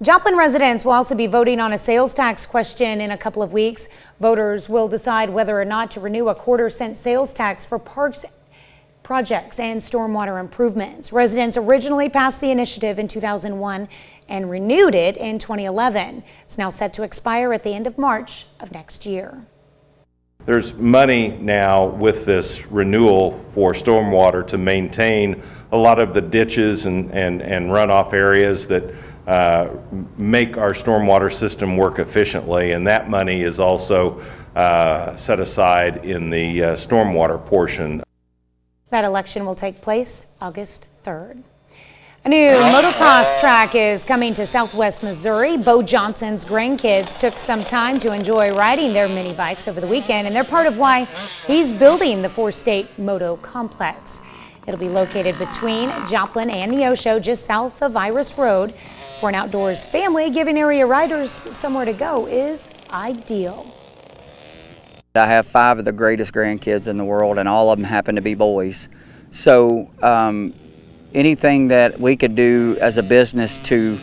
Joplin residents will also be voting on a sales tax question in a couple of weeks. Voters will decide whether or not to renew a quarter-cent sales tax for parks projects and stormwater improvements. Residents originally passed the initiative in 2001 and renewed it in 2011. It's now set to expire at the end of March of next year. There's money now with this renewal for stormwater to maintain a lot of the ditches and runoff areas that make our stormwater system work efficiently, and that money is also set aside in the stormwater portion. That election will take place August 3rd. A new motocross track is coming to Southwest Missouri. Bo Johnson's grandkids took some time to enjoy riding their mini bikes over the weekend, and they're part of why he's building the four-state moto complex. It'll be located between Joplin and Neosho, just south of Iris Road. For an outdoors family, giving area riders somewhere to go is ideal. I have 5 of the greatest grandkids in the world, and all of them happen to be boys. So anything that we could do as a business to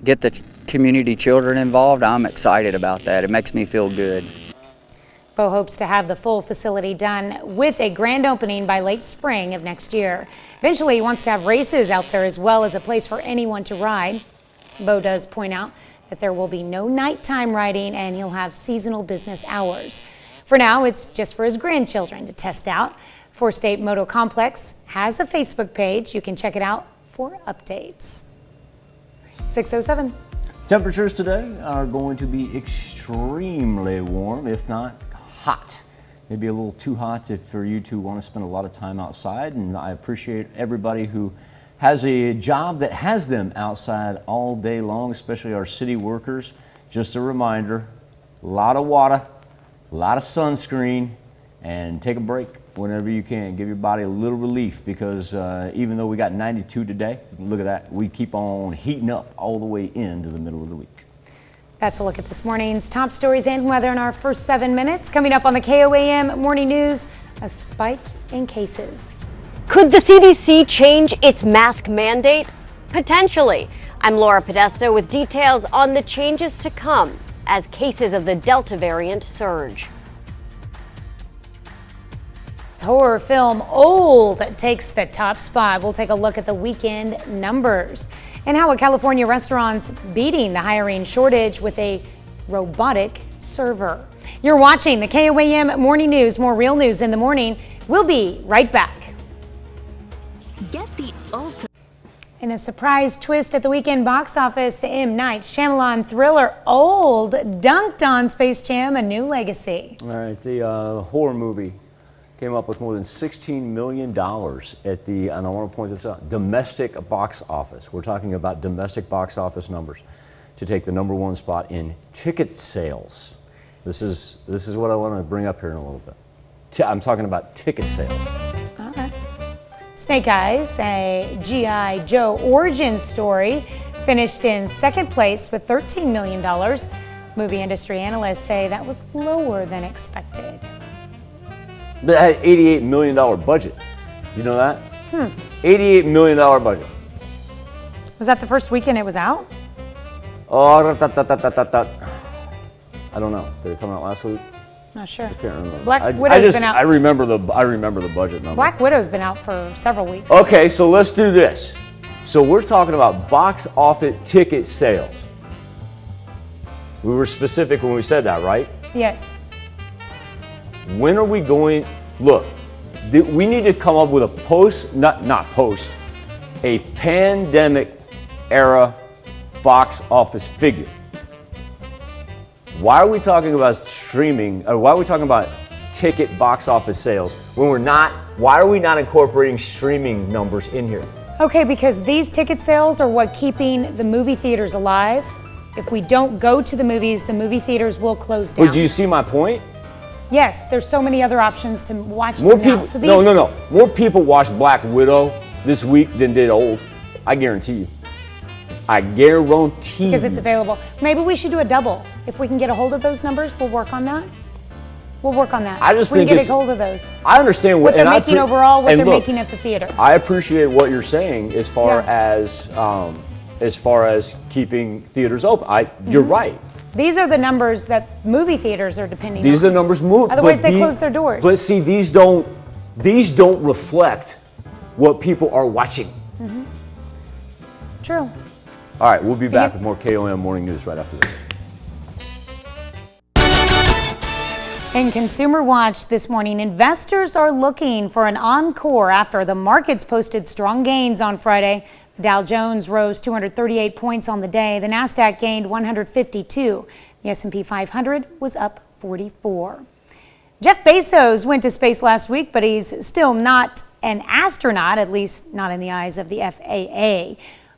get the community children involved, I'm excited about that. It makes me feel good. Bo hopes to have the full facility done with a grand opening by late spring of next year. Eventually, he wants to have races out there as well as a place for anyone to ride. Bo does point out that there will be no nighttime riding and he'll have seasonal business hours. For now, it's just for his grandchildren to test out. Four State Moto Complex has a Facebook page. You can check it out for updates. 6:07. Temperatures today are going to be extremely warm, if not hot. maybe a little too hot for you to want to spend a lot of time outside. And I appreciate everybody who has a job that has them outside all day long, especially our city workers. Just a reminder, a lot of water, a lot of sunscreen, and take a break whenever you can. Give your body a little relief, because even though we got 92 today, look at that, we keep on heating up all the way into the middle of the week. That's a look at this morning's top stories and weather in our first 7 minutes. Coming up on the KOAM Morning News, a spike in cases. Could the CDC change its mask mandate? Potentially. I'm Laura Podesta with details on the changes to come as cases of the Delta variant surge. Horror film Old takes the top spot. We'll take a look at the weekend numbers and how a California restaurant's beating the hiring shortage with a robotic server. You're watching the KOAM Morning News. More real news in the morning. We'll be right back. Get the ultimate. In a surprise twist at the weekend box office, the M. Night Shyamalan thriller Old dunked on Space Jam: A New Legacy. All right, the horror movie came up with more than $16 million at the, and I want to point this out, domestic box office. We're talking about domestic box office numbers to take the #1 spot in ticket sales. This is what I want to bring up here in a little bit. I'm talking about ticket sales. All right. Snake Eyes, a G.I. Joe origin story, finished in second place with $13 million. Movie industry analysts say that was lower than expected. That had an $88 million budget. You know that? $88 million budget. Was that the first weekend it was out? Oh, I don't know. Did it come out last week? Not sure. I can't remember. Black Widow's been out. I remember the budget number. Black Widow's been out for several weeks. Okay, so let's do this. So we're talking about box office ticket sales. We were specific when we said that, right? Yes. When are we going? Look, we need to come up with a a pandemic era box office figure. Why are we talking about streaming, or why are we talking about ticket box office sales when we're not? Why are we not incorporating streaming numbers in here? Okay, because these ticket sales are what keeping the movie theaters alive. If we don't go to the movie theaters will close down. But do you see my point? Yes, there's so many other options to watch More them now. people, So these, no. More people watched Black Widow this week than did Old. I guarantee you. I guarantee because it's available. Maybe we should do a double. If we can get a hold of those numbers, we'll work on that. We'll work on that. I just we think can get a hold of those. I understand what they're making overall, what they're making at the theater. I appreciate what you're saying as far as keeping theaters open. You're right. These are the numbers that movie theaters are depending on. These are the numbers move. Otherwise, they close their doors. But see, these don't reflect what people are watching. True. All right, we'll be back with more KOAM Morning News right after this. In Consumer Watch this morning, investors are looking for an encore after the markets posted strong gains on Friday. The Dow Jones rose 238 points on the day. The Nasdaq gained 152. The S&P 500 was up 44. Jeff Bezos went to space last week, but he's still not an astronaut, at least not in the eyes of the FAA.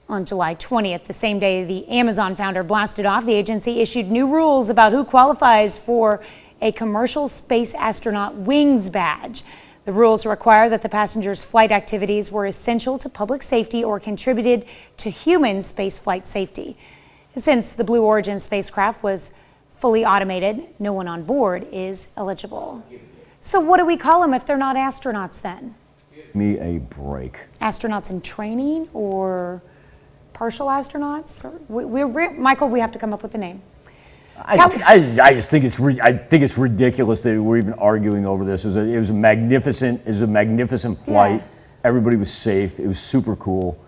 On July 20th, the same day the Amazon founder blasted off, the agency issued new rules about who qualifies for a commercial space astronaut wings badge. The rules require that the passenger's flight activities were essential to public safety or contributed to human space flight safety. Since the Blue Origin spacecraft was fully automated, no one on board is eligible. So what do we call them if they're not astronauts then? Give me a break. Astronauts in training or partial astronauts? Michael, we have to come up with a name. I just think it's ridiculous that we're even arguing over this. It was a magnificent flight. Yeah. Everybody was safe. It was super cool.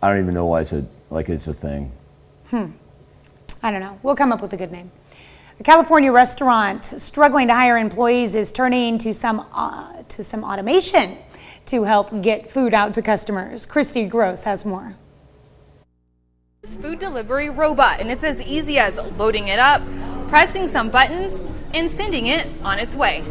I don't even know why it's a thing. I don't know. We'll come up with a good name. A California restaurant struggling to hire employees is turning to some automation to help get food out to customers. Christy Gross has more. Food delivery robot, and it's as easy as loading it up, pressing some buttons, and sending it on its way.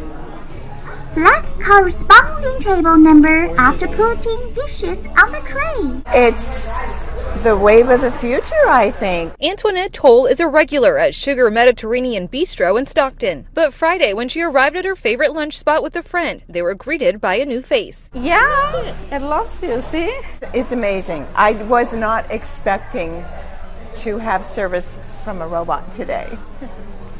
Select corresponding table number after putting dishes on the tray. It's the wave of the future, I think. Antoinette Toll is a regular at Sugar Mediterranean Bistro in Stockton. But Friday, when she arrived at her favorite lunch spot with a friend, they were greeted by a new face. Yeah, it loves you, see? It's amazing. I was not expecting to have service from a robot today.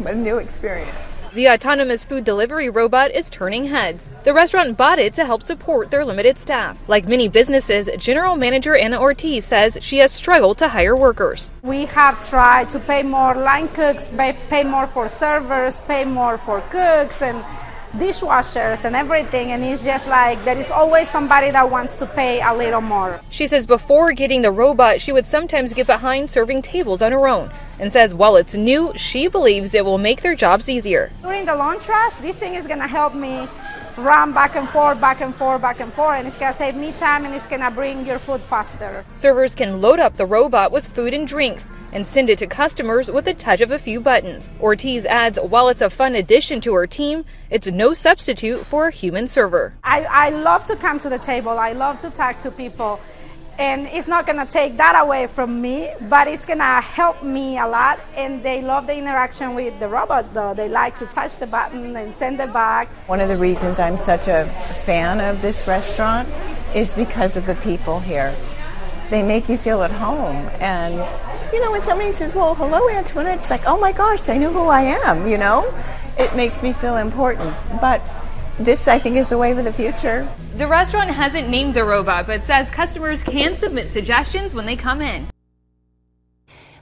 A new experience. The autonomous food delivery robot is turning heads. The restaurant bought it to help support their limited staff. Like many businesses, General Manager Anna Ortiz says she has struggled to hire workers. We have tried to pay more line cooks, pay more for servers, pay more for cooks and dishwashers and everything, and it's just like there is always somebody that wants to pay a little more. She says before getting the robot, she would sometimes get behind serving tables on her own, and says while it's new, she believes it will make their jobs easier. During the lunch rush, this thing is going to help me run back and forth, back and forth, back and forth, and it's going to save me time and it's going to bring your food faster. Servers can load up the robot with food and drinks and send it to customers with a touch of a few buttons. Ortiz adds while it's a fun addition to her team, it's no substitute for a human server. I love to come to the table. I love to talk to people. And it's not going to take that away from me, but it's going to help me a lot. And they love the interaction with the robot, though. They like to touch the button and send it back. One of the reasons I'm such a fan of this restaurant is because of the people here. They make you feel at home. And, you know, when somebody says, well, hello, Antoinette, it's like, oh my gosh, they know who I am, you know? It makes me feel important. But this, I think, is the wave of the future. The restaurant hasn't named the robot, but says customers can submit suggestions when they come in.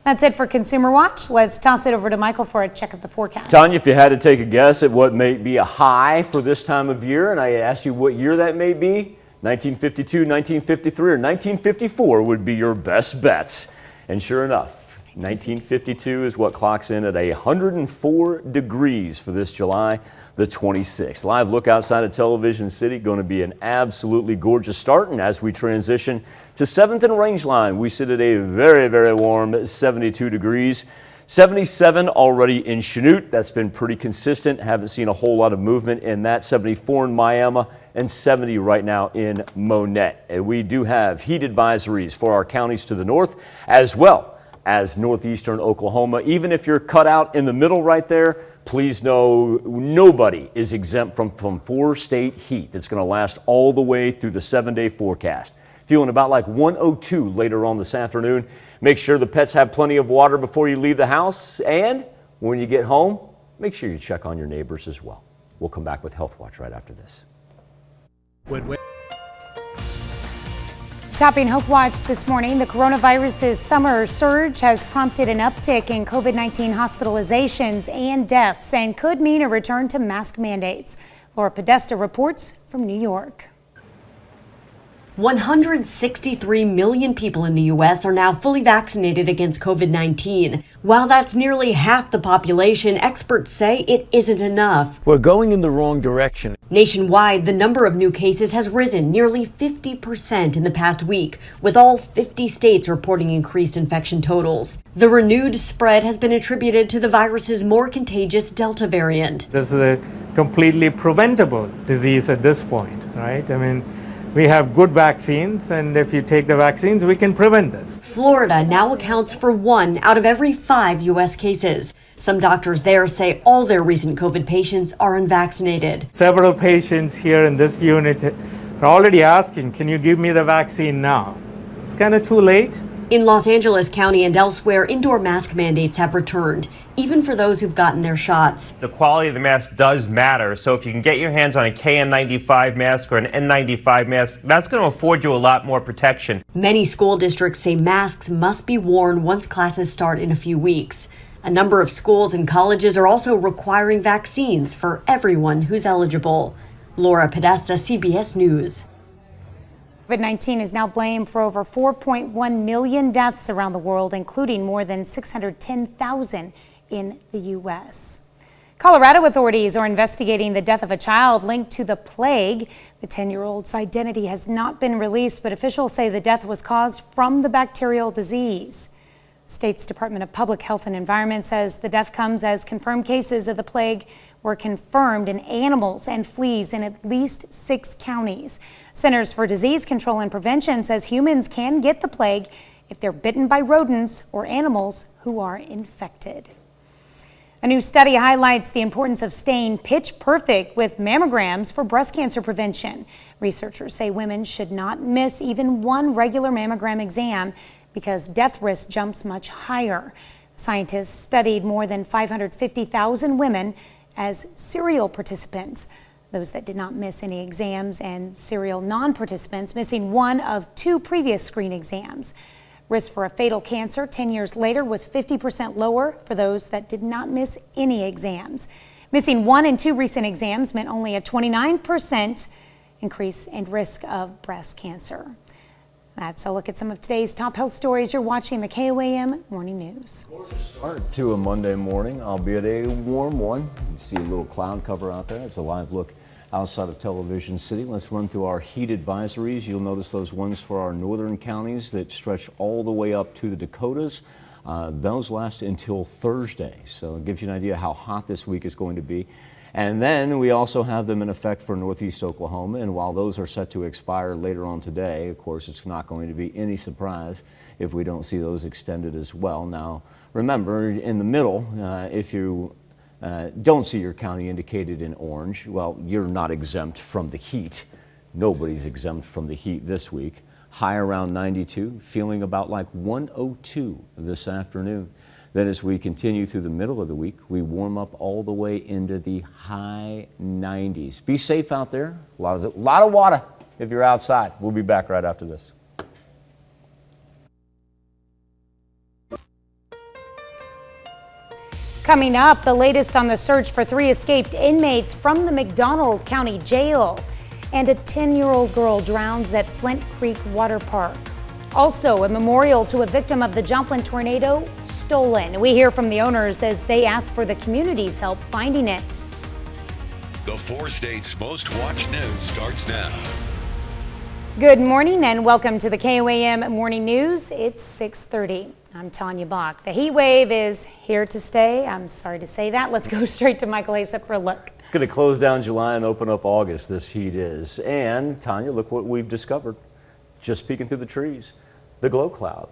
That's it for Consumer Watch. Let's toss it over to Michael for a check of the forecast. Tanya, if you had to take a guess at what may be a high for this time of year, and I asked you what year that may be, 1952, 1953, or 1954 would be your best bets. And sure enough, 1952 is what clocks in at 104 degrees for this July the 26th. Live look outside of Television City, going to be an absolutely gorgeous start. And as we transition to 7th and Rangeline, we sit at a very, very warm 72 degrees. 77 already in Chanute. That's been pretty consistent. Haven't seen a whole lot of movement in that. 74 in Miami and 70 right now in Monette. And we do have heat advisories for our counties to the north as well as northeastern Oklahoma. Even if you're cut out in the middle right there, please know nobody is exempt from 4-state heat that's going to last all the way through the 7-day forecast. Feeling about like 102 later on this afternoon. Make sure the pets have plenty of water before you leave the house, and when you get home, make sure you check on your neighbors as well. We'll come back with Health Watch right after this. Topping Health Watch this morning, the coronavirus's summer surge has prompted an uptick in COVID-19 hospitalizations and deaths and could mean a return to mask mandates. Laura Podesta reports from New York. 163 million people in the U.S. are now fully vaccinated against COVID-19. While that's nearly half the population, experts say it isn't enough. We're going in the wrong direction. Nationwide, the number of new cases has risen nearly 50% in the past week, with all 50 states reporting increased infection totals. The renewed spread has been attributed to the virus's more contagious Delta variant. This is a completely preventable disease at this point, right? I mean, we have good vaccines, and if you take the vaccines, we can prevent this. Florida now accounts for 1 out of every 5 U.S. cases. Some doctors there say all their recent COVID patients are unvaccinated. Several patients here in this unit are already asking, can you give me the vaccine now? It's kind of too late. In Los Angeles County and elsewhere, indoor mask mandates have returned, even for those who've gotten their shots. The quality of the mask does matter, so if you can get your hands on a KN95 mask or an N95 mask, that's going to afford you a lot more protection. Many school districts say masks must be worn once classes start in a few weeks. A number of schools and colleges are also requiring vaccines for everyone who's eligible. Laura Podesta, CBS News. COVID-19 is now blamed for over 4.1 million deaths around the world, including more than 610,000 in the U.S. Colorado authorities are investigating the death of a child linked to the plague. The 10-year-old's identity has not been released, but officials say the death was caused from the bacterial disease. State's Department of Public Health and Environment says the death comes as confirmed cases of the plague were confirmed in animals and fleas in at least 6 counties. Centers for Disease Control and Prevention says humans can get the plague if they're bitten by rodents or animals who are infected. A new study highlights the importance of staying pitch perfect with mammograms for breast cancer prevention. Researchers say women should not miss even one regular mammogram exam because death risk jumps much higher. Scientists studied more than 550,000 women as serial participants, those that did not miss any exams, and serial non-participants missing one of 2 previous screen exams. Risk for a fatal cancer 10 years later was 50% lower for those that did not miss any exams. Missing 1 and 2 recent exams meant only a 29% increase in risk of breast cancer. That's a look at some of today's top health stories. You're watching the KOAM Morning News. Start to a Monday morning, albeit a warm one. You see a little cloud cover out there. It's a live look outside of Television City. Let's run through our heat advisories. You'll notice those ones for our northern counties that stretch all the way up to the Dakotas. Those last until Thursday, so it gives you an idea how hot this week is going to be. And then we also have them in effect for northeast Oklahoma, and while those are set to expire later on today, of course, it's not going to be any surprise if we don't see those extended as well. Now, remember, in the middle, if you don't see your county indicated in orange, well, you're not exempt from the heat. Nobody's exempt from the heat this week. High around 92, feeling about like 102 this afternoon. Then as we continue through the middle of the week, we warm up all the way into the high 90s. Be safe out there. A lot of water if you're outside. We'll be back right after this. Coming up, the latest on the search for 3 escaped inmates from the Mcdonald County Jail. And a 10-year-old girl drowns at Flint Creek Water Park. Also, a memorial to a victim of the Joplin tornado stolen. We hear from the owners as they ask for the community's help finding it. The 4 states' most watched news starts now. Good morning and welcome to the KOAM Morning News. It's 6:30. I'm Tanya Bach. The heat wave is here to stay. I'm sorry to say that. Let's go straight to Michael Essik for a look. It's going to close down July and open up August, this heat is. And Tanya, look what we've discovered. Just peeking through the trees, the glow cloud.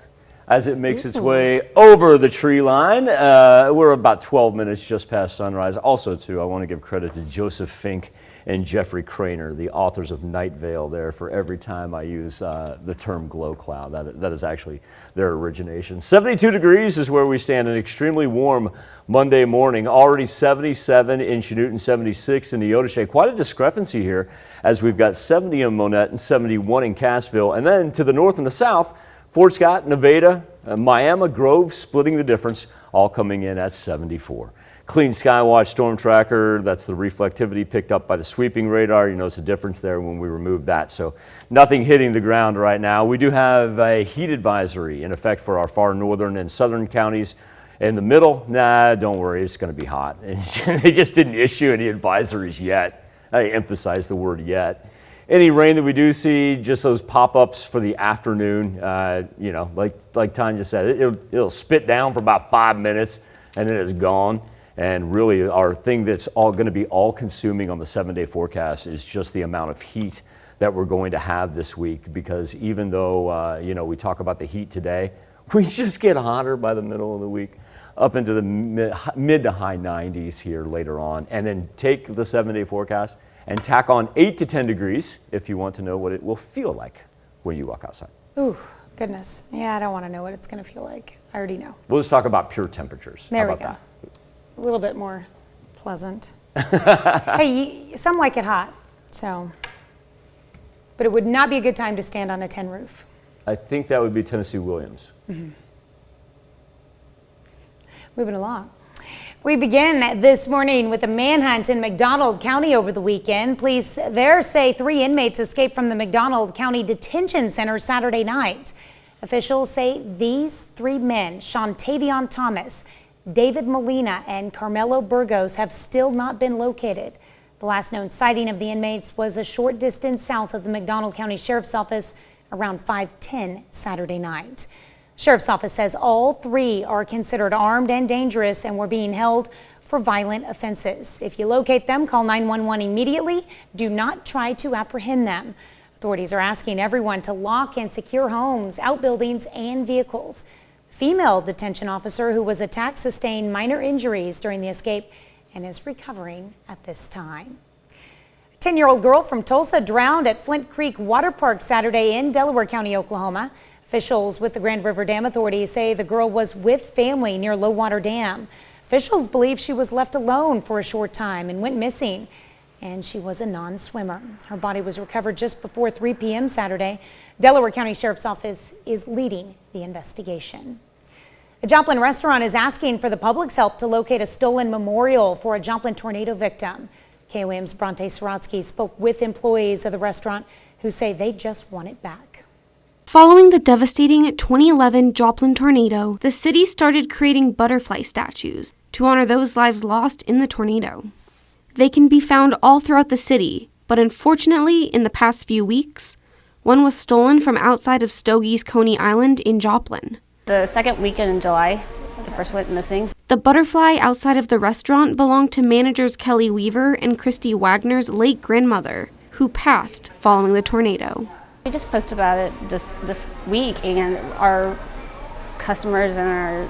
As it makes its way over the tree line, we're about 12 minutes just past sunrise. Also, too, I want to give credit to Joseph Fink and Jeffrey Craner, the authors of Night Vale, there for every time I use the term glow cloud. That is actually their origination. 72 degrees is where we stand, an extremely warm Monday morning. Already 77 in Chanute, 76 in Neodesha. Quite a discrepancy here as we've got 70 in Monette and 71 in Cassville. And then to the north and the south, Fort Scott, Nevada, Miami, Grove splitting the difference, all coming in at 74. Clean Skywatch Storm Tracker, that's the reflectivity picked up by the sweeping radar. You notice a difference there when we removed that. So nothing hitting the ground right now. We do have a heat advisory in effect for our far northern and southern counties. In the middle, nah, don't worry, it's going to be hot. They just didn't issue any advisories yet. I emphasize the word yet. Any rain that we do see, just those pop-ups for the afternoon, you know, like Tanya said, it'll spit down for about 5 minutes and then it's gone. And really our thing that's all going to be all-consuming on the 7-day forecast is just the amount of heat that we're going to have this week, because even though, you know, we talk about the heat today, we just get hotter by the middle of the week, up into the mid to high 90s here later on. And then take the 7-day forecast and tack on 8 to 10 degrees if you want to know what it will feel like when you walk outside. Ooh, goodness. Yeah, I don't want to know what it's going to feel like. I already know. We'll just talk about pure temperatures. There How we about go. A little bit more pleasant. Hey, some like it hot, so. But it would not be a good time to stand on a tin roof. I think that would be Tennessee Williams. Mm-hmm. Moving along. We begin this morning with a manhunt in Mcdonald County over the weekend. Police there say 3 inmates escaped from the Mcdonald County Detention Center Saturday night. Officials say these 3 men, Shontavion Thomas, David Molina, and Carmelo Burgos, have still not been located. The last known sighting of the inmates was a short distance south of the Mcdonald County Sheriff's Office around 5:10 Saturday night. Sheriff's Office says all 3 are considered armed and dangerous and were being held for violent offenses. If you locate them, call 911 immediately. Do not try to apprehend them. Authorities are asking everyone to lock and secure homes, outbuildings, and vehicles. Female detention officer who was attacked sustained minor injuries during the escape and is recovering at this time. A 10-year-old girl from Tulsa drowned at Flint Creek Water Park Saturday in Delaware County, Oklahoma. Officials with the Grand River Dam Authority say the girl was with family near Low Water Dam. Officials believe she was left alone for a short time and went missing, and she was a non-swimmer. Her body was recovered just before 3 p.m. Saturday. Delaware County Sheriff's Office is leading the investigation. A Joplin restaurant is asking for the public's help to locate a stolen memorial for a Joplin tornado victim. KOAM's Bronte Sorotsky spoke with employees of the restaurant who say they just want it back. Following the devastating 2011 Joplin tornado, the city started creating butterfly statues to honor those lives lost in the tornado. They can be found all throughout the city, but unfortunately, in the past few weeks, one was stolen from outside of Stogie's Coney Island in Joplin. The second weekend in July, the first went missing. The butterfly outside of the restaurant belonged to managers Kelly Weaver and Christy Wagner's late grandmother, who passed following the tornado. We just posted about it this week, and our customers and our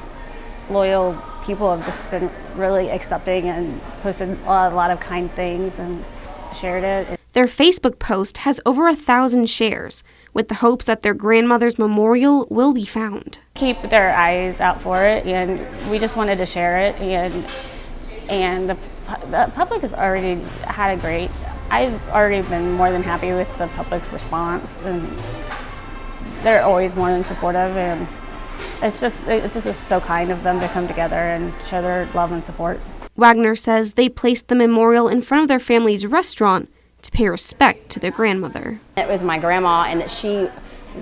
loyal people have just been really accepting and posted a lot of kind things and shared it. Their Facebook post has over 1,000 shares, with the hopes that their grandmother's memorial will be found. Keep their eyes out for it, and we just wanted to share it, and the public has already had a great, I've already been more than happy with the public's response, and they're always more than supportive, and it's just so kind of them to come together and show their love and support. Wagner says they placed the memorial in front of their family's restaurant to pay respect to their grandmother. It was my grandma, and that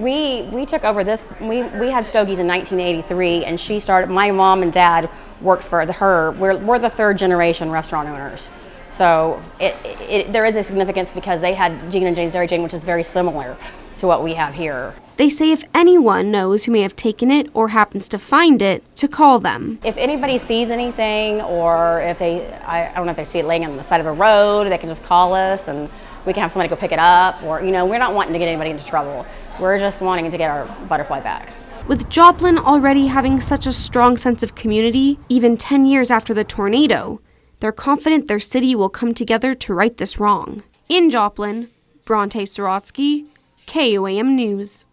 we took over this. We had Stogie's in 1983, and she started. My mom and dad worked for her. We're the 3rd generation restaurant owners, so there is a significance because they had Gene and Jane's Dairy Jane, which is very similar to what we have here. They say if anyone knows who may have taken it or happens to find it, to call them. If anybody sees anything, or if I don't know if they see it laying on the side of a road, they can just call us and we can have somebody go pick it up. Or, we're not wanting to get anybody into trouble. We're just wanting to get our butterfly back. With Joplin already having such a strong sense of community, even 10 years after the tornado, they're confident their city will come together to right this wrong. In Joplin, Bronte Sorotsky, KOAM News.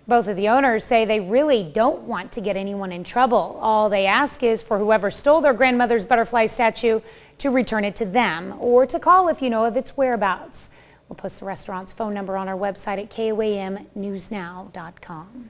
Both of the owners say they really don't want to get anyone in trouble. All they ask is for whoever stole their grandmother's butterfly statue to return it to them, or to call if you know of its whereabouts. We'll post the restaurant's phone number on our website at KOAMnewsnow.com.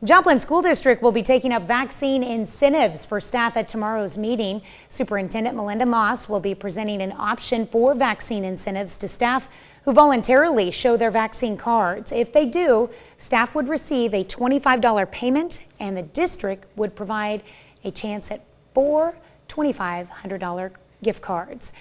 Joplin School District will be taking up vaccine incentives for staff at tomorrow's meeting. Superintendent Melinda Moss will be presenting an option for vaccine incentives to staff who voluntarily show their vaccine cards. If they do, staff would receive a $25 payment, and the district would provide a chance at 4 $2,500 gift cards.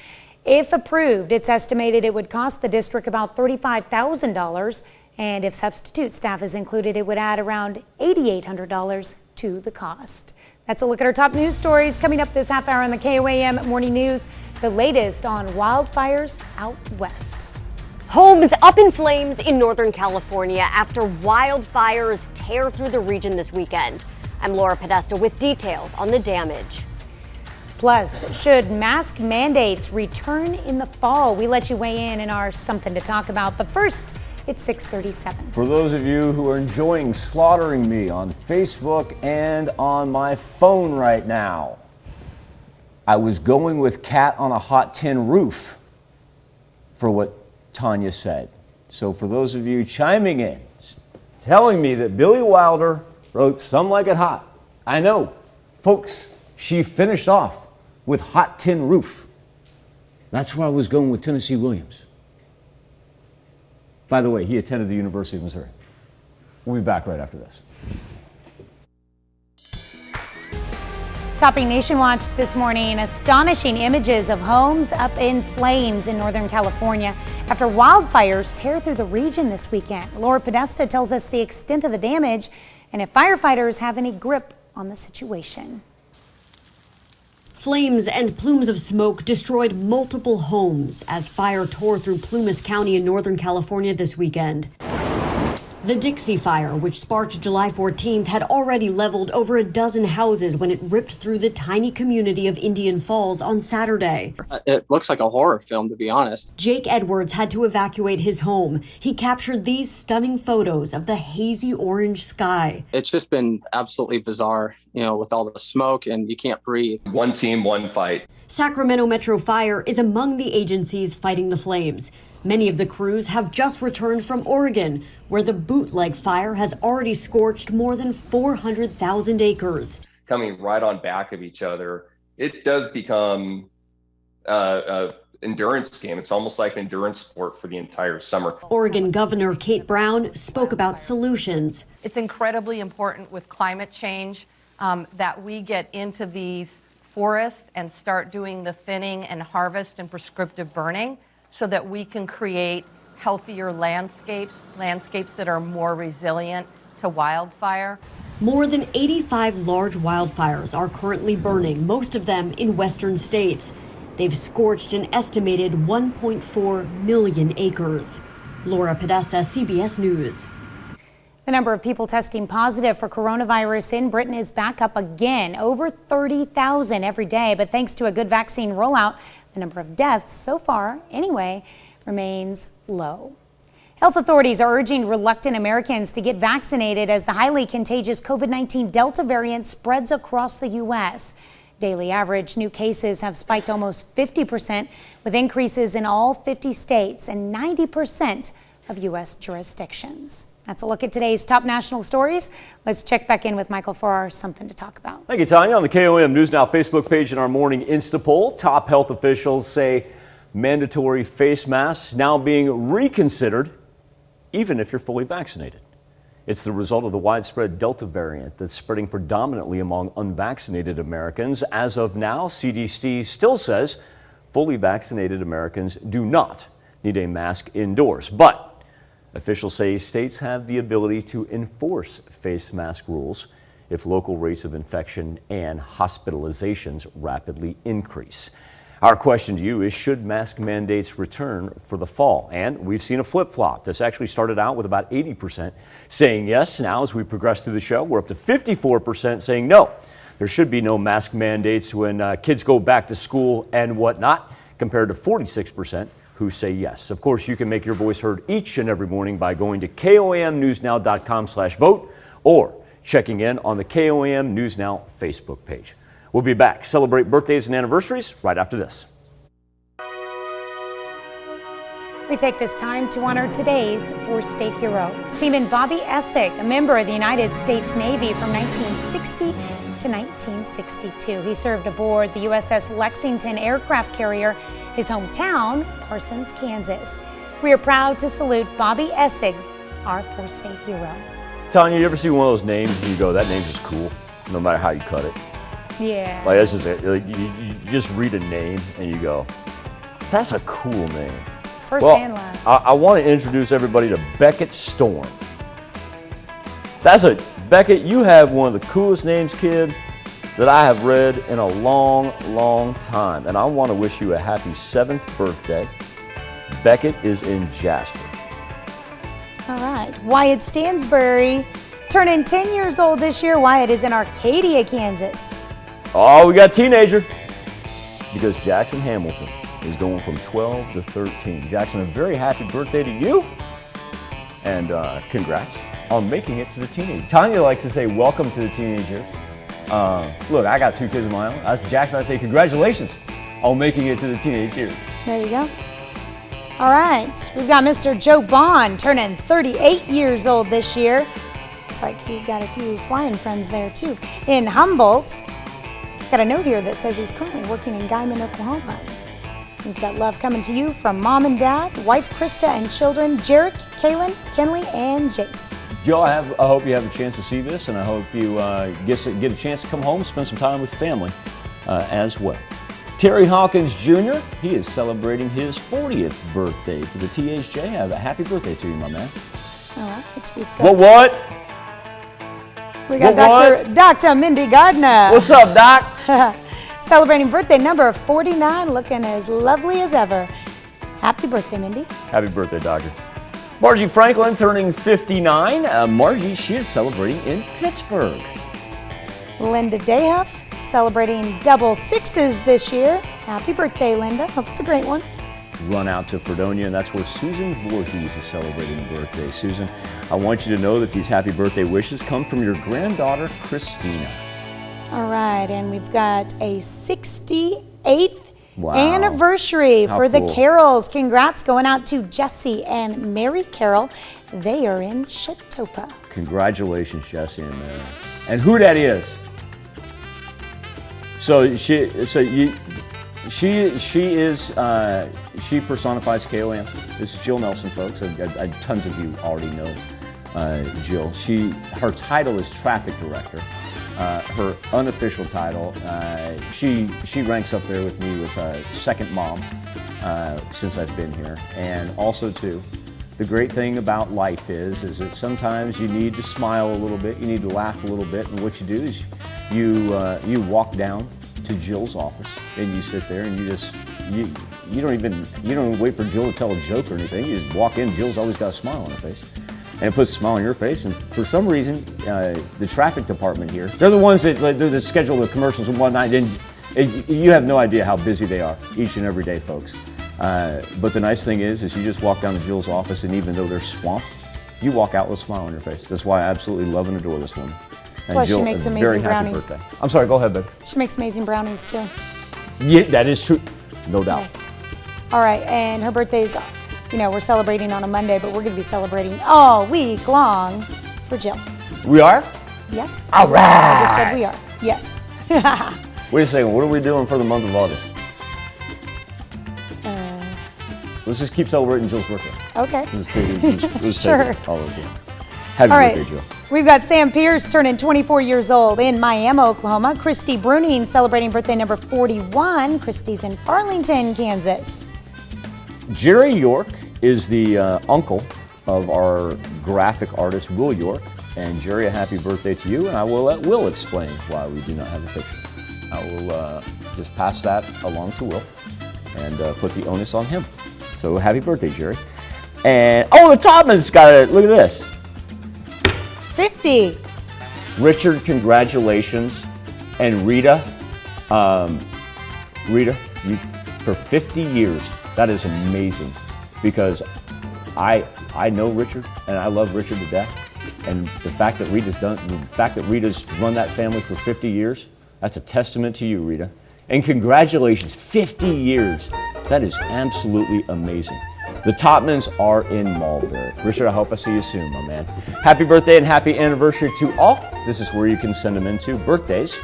If approved, it's estimated it would cost the district about $35,000. And if substitute staff is included, it would add around $8,800 to the cost. That's a look at our top news stories coming up this half hour on the KOAM Morning News. The latest on wildfires out west. Homes up in flames in Northern California after wildfires tear through the region this weekend. I'm Laura Podesta with details on the damage. Plus, should mask mandates return in the fall? We let you weigh in our Something to Talk About. But first, it's 6:37. For those of you who are enjoying slaughtering me on Facebook and on my phone right now, I was going with cat on a hot tin roof for what Tanya said. So for those of you chiming in, telling me that Billy Wilder wrote Some Like It Hot, I know, folks, she finished off with Hot Tin Roof. That's why I was going with Tennessee Williams. By the way, he attended the University of Missouri. We'll be back right after this. Topping Nation Watch this morning, astonishing images of homes up in flames in Northern California after wildfires tear through the region this weekend. Laura Podesta tells us the extent of the damage and if firefighters have any grip on the situation. Flames and plumes of smoke destroyed multiple homes as fire tore through Plumas County in Northern California this weekend. The Dixie Fire, which sparked July 14th, had already leveled over a dozen houses when it ripped through the tiny community of Indian Falls on Saturday. It looks like a horror film, to be honest. Jake Edwards had to evacuate his home. He captured these stunning photos of the hazy orange sky. It's just been absolutely bizarre, with all the smoke and you can't breathe. One team, one fight. Sacramento Metro Fire is among the agencies fighting the flames. Many of the crews have just returned from Oregon, where the bootleg fire has already scorched more than 400,000 acres. Coming right on back of each other, it does become an endurance game. It's almost like an endurance sport for the entire summer. Oregon Governor Kate Brown spoke about solutions. It's incredibly important with climate change that we get into these forests and start doing the thinning and harvest and prescriptive burning, so that we can create healthier landscapes that are more resilient to wildfire. More than 85 large wildfires are currently burning, most of them in western states. They've scorched an estimated 1.4 million acres. Laura Podesta, CBS News. The number of people testing positive for coronavirus in Britain is back up again, over 30,000 every day. But thanks to a good vaccine rollout, the number of deaths so far, anyway, remains low. Health authorities are urging reluctant Americans to get vaccinated as the highly contagious COVID-19 Delta variant spreads across the U.S. Daily average new cases have spiked almost 50%, with increases in all 50 states and 90% of U.S. jurisdictions. That's a look at today's top national stories. Let's check back in with Michael for our Something to Talk About. Thank you, Tanya. On the KOAM News Now Facebook page in our morning Insta poll, top health officials say mandatory face masks now being reconsidered, even if you're fully vaccinated. It's the result of the widespread Delta variant that's spreading predominantly among unvaccinated Americans. As of now, CDC still says fully vaccinated Americans do not need a mask indoors, but officials say states have the ability to enforce face mask rules if local rates of infection and hospitalizations rapidly increase. Our question to you is, should mask mandates return for the fall? And we've seen a flip-flop. This actually started out with about 80% saying yes. Now, as we progress through the show, we're up to 54% saying no. There should be no mask mandates when kids go back to school and whatnot, compared to 46% who say yes. Of course, you can make your voice heard each and every morning by going to KOAMnewsnow.com/vote or checking in on the KOAM News Now Facebook page. We'll be back. Celebrate birthdays and anniversaries right after this. We take this time to honor today's four-state hero, Seaman Bobby Essik, a member of the United States Navy from 1960 to 1962. He served aboard the USS Lexington aircraft carrier, his hometown, Parsons, Kansas. We are proud to salute Bobby Essik, our four-state hero. Tanya, you ever see one of those names and you go, that name's just cool, no matter how you cut it? Yeah. Like, that's just you just read a name and you go, that's a cool name. First and last. I want to introduce everybody to Beckett Storm. Beckett, you have one of the coolest names, kid, that I have read in a long, long time. And I want to wish you a happy 7th birthday. Beckett is in Jasper. All right. Wyatt Stansbury, turning 10 years old this year. Wyatt is in Arcadia, Kansas. Oh, we got a teenager. Because Jackson Hamilton is going from 12 to 13. Jackson, a very happy birthday to you. And congrats on making it to the teenage. Tanya likes to say welcome to the teenage years. Look, I got 2 kids of my own. That's Jackson. I say congratulations on making it to the teenage years. There you go. All right, we've got Mr. Joe Bond turning 38 years old this year. It's like he got a few flying friends there too. In Humboldt, got a note here that says he's currently working in Guyman, Oklahoma. We've got love coming to you from mom and dad, wife Krista, and children Jarek, Kaylin, Kenley, and Jace. Joe, I hope you have a chance to see this, and I hope you get a chance to come home, spend some time with family as well. Terry Hawkins Jr., he is celebrating his 40th birthday to the THJ. Have a happy birthday to you, my man. All right, we've got... What? We got What? Dr. Mindy Gardner. What's up, Doc? Celebrating birthday number 49, looking as lovely as ever. Happy birthday, Mindy. Happy birthday, Doctor. Margie Franklin turning 59. Margie, she is celebrating in Pittsburgh. Linda Dayhuff celebrating double sixes this year. Happy birthday, Linda. Hope it's a great one. Run out to Fredonia, and that's where Susan Voorhees is celebrating a birthday. Susan, I want you to know that these happy birthday wishes come from your granddaughter, Christina. All right, and we've got a 68th Wow. anniversary How for the cool. Carrolls. Congrats going out to Jesse and Mary Carroll. They are in Chetopa. Congratulations, Jesse and Mary. And who that is? She personifies KOAM. This is Jill Nelson, folks. Tons of you already know Jill. Her title is traffic director. Her unofficial title, she ranks up there with me with second mom since I've been here. And also too, the great thing about life is that sometimes you need to smile a little bit, you need to laugh a little bit, and what you do is you walk down to Jill's office and you sit there and you don't even wait for Jill to tell a joke or anything. You just walk in. Jill's always got a smile on her face. And it puts a smile on your face, and for some reason, the traffic department here, they're the ones that schedule the commercials and whatnot, and you have no idea how busy they are each and every day, folks. But the nice thing is you just walk down to Jill's office, and even though they're swamped, you walk out with a smile on your face. That's why I absolutely love and adore this woman. And Plus, Jill, she makes a amazing very happy brownies. birthday. I'm sorry, go ahead, babe. She makes amazing brownies, too. Yeah, that is true, no doubt. Yes. All right, and her birthday's, we're celebrating on a Monday, but we're going to be celebrating all week long for Jill. We are? Yes. All right. I just said we are. Yes. Wait a second, what are we doing for the month of August? Let's just keep celebrating Jill's birthday. Okay. Let's Sure. take it all over again. Happy All right. birthday, Jill. We've got Sam Pierce turning 24 years old in Miami, Oklahoma. Christy Bruning celebrating birthday number 41. Christy's in Farlington, Kansas. Jerry York is the uncle of our graphic artist, Will York. And Jerry, a happy birthday to you. And I will let Will explain why we do not have a picture. I will just pass that along to Will and put the onus on him. So happy birthday, Jerry. And, the Topman's got it. Look at this. 50. Richard, congratulations. And Rita, you for 50 years. That is amazing because I know Richard and I love Richard to death. And the fact that Rita's run that family for 50 years, that's a testament to you, Rita. And congratulations, 50 years. That is absolutely amazing. The Topmans are in Mulberry. Richard, I hope I see you soon, my man. Happy birthday and happy anniversary to all. This is where you can send them into birthdays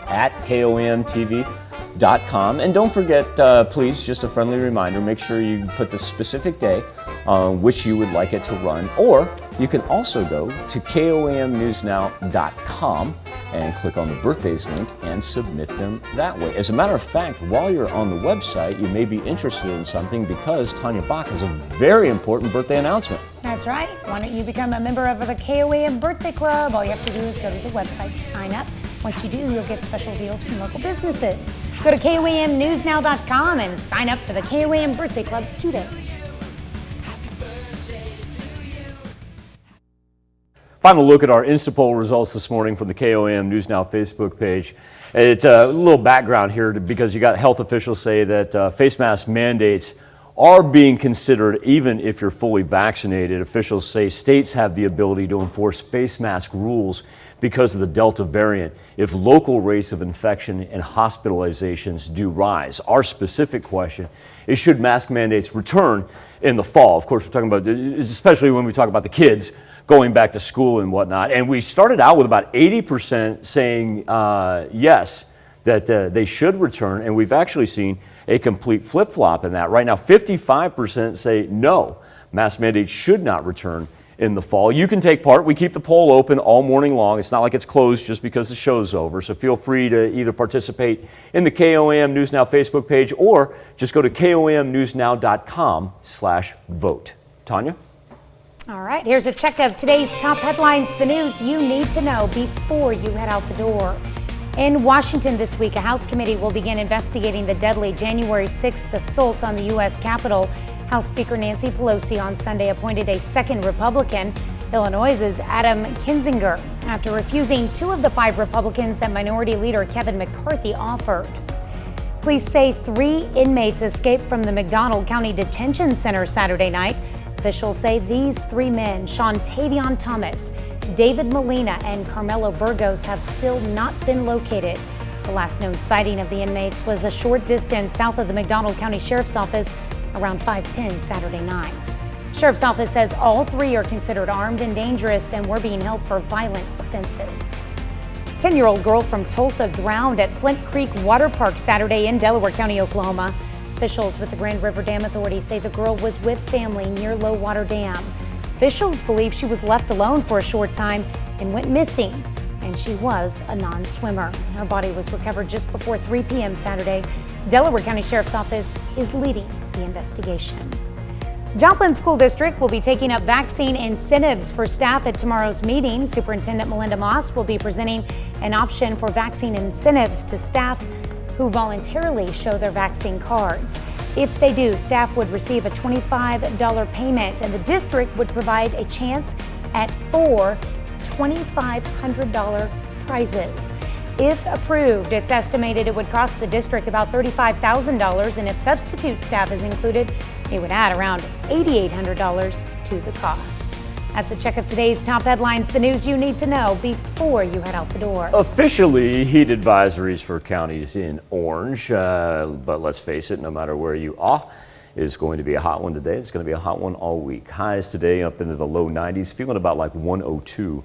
at KOAMTV.com. And don't forget, please, just a friendly reminder, make sure you put the specific day on which you would like it to run. Or you can also go to KOAMNewsNow.com and click on the birthdays link and submit them that way. As a matter of fact, while you're on the website, you may be interested in something because Tanya Bach has a very important birthday announcement. That's right. Why don't you become a member of the KOAM Birthday Club? All you have to do is go to the website to sign up. Once you do, you'll get special deals from local businesses. Go to KOAMNewsNow.com and sign up for the KOAM Birthday Club today. Final look at our Instapoll results this morning from the KOAM News Now Facebook page. It's a little background here because you got health officials say that face mask mandates are being considered even if you're fully vaccinated. Officials say states have the ability to enforce face mask rules because of the Delta variant if local rates of infection and hospitalizations do rise. Our specific question is, should mask mandates return in the fall? Of course, we're talking about, especially when we talk about the kids going back to school and whatnot. And we started out with about 80% saying yes, that they should return. And we've actually seen a complete flip-flop in that. Right now, 55% say no, mask mandates should not return in the fall. You can take part. We keep the poll open all morning long. It's not like it's closed just because the show's over. So feel free to either participate in the KOAM News Now Facebook page or just go to KOAMNewsNow.com/vote. Tanya? All right, here's a check of today's top headlines, the news you need to know before you head out the door. In Washington this week, a House committee will begin investigating the deadly January 6th assault on the U.S. Capitol. House Speaker Nancy Pelosi on Sunday appointed a second Republican, Illinois' Adam Kinzinger, after refusing 2 of the 5 Republicans that Minority Leader Kevin McCarthy offered. Police say 3 inmates escaped from the Mcdonald County Detention Center Saturday night. Officials say these 3 men, Tavion Thomas, David Molina, and Carmelo Burgos, have still not been located. The last known sighting of the inmates was a short distance south of the Mcdonald County Sheriff's Office around 5:10 Saturday night. Sheriff's Office says all 3 are considered armed and dangerous and were being held for violent offenses. 10-year-old girl from Tulsa drowned at Flint Creek Water Park Saturday in Delaware County, Oklahoma. Officials with the Grand River Dam Authority say the girl was with family near Low Water Dam. Officials believe she was left alone for a short time and went missing, and she was a non-swimmer. Her body was recovered just before 3 p.m. Saturday. Delaware County Sheriff's Office is leading the investigation. Joplin School District will be taking up vaccine incentives for staff at tomorrow's meeting. Superintendent Melinda Moss will be presenting an option for vaccine incentives to staff who voluntarily show their vaccine cards. If they do, staff would receive a $25 payment, and the district would provide a chance at 4 $2,500 prizes. If approved, it's estimated it would cost the district about $35,000, and if substitute staff is included, it would add around $8,800 to the cost. That's a check of today's top headlines, the news you need to know before you head out the door. Officially, heat advisories for counties in orange, but let's face it, no matter where you are, it's going to be a hot one today. It's going to be a hot one all week. Highs today up into the low 90s, feeling about like 102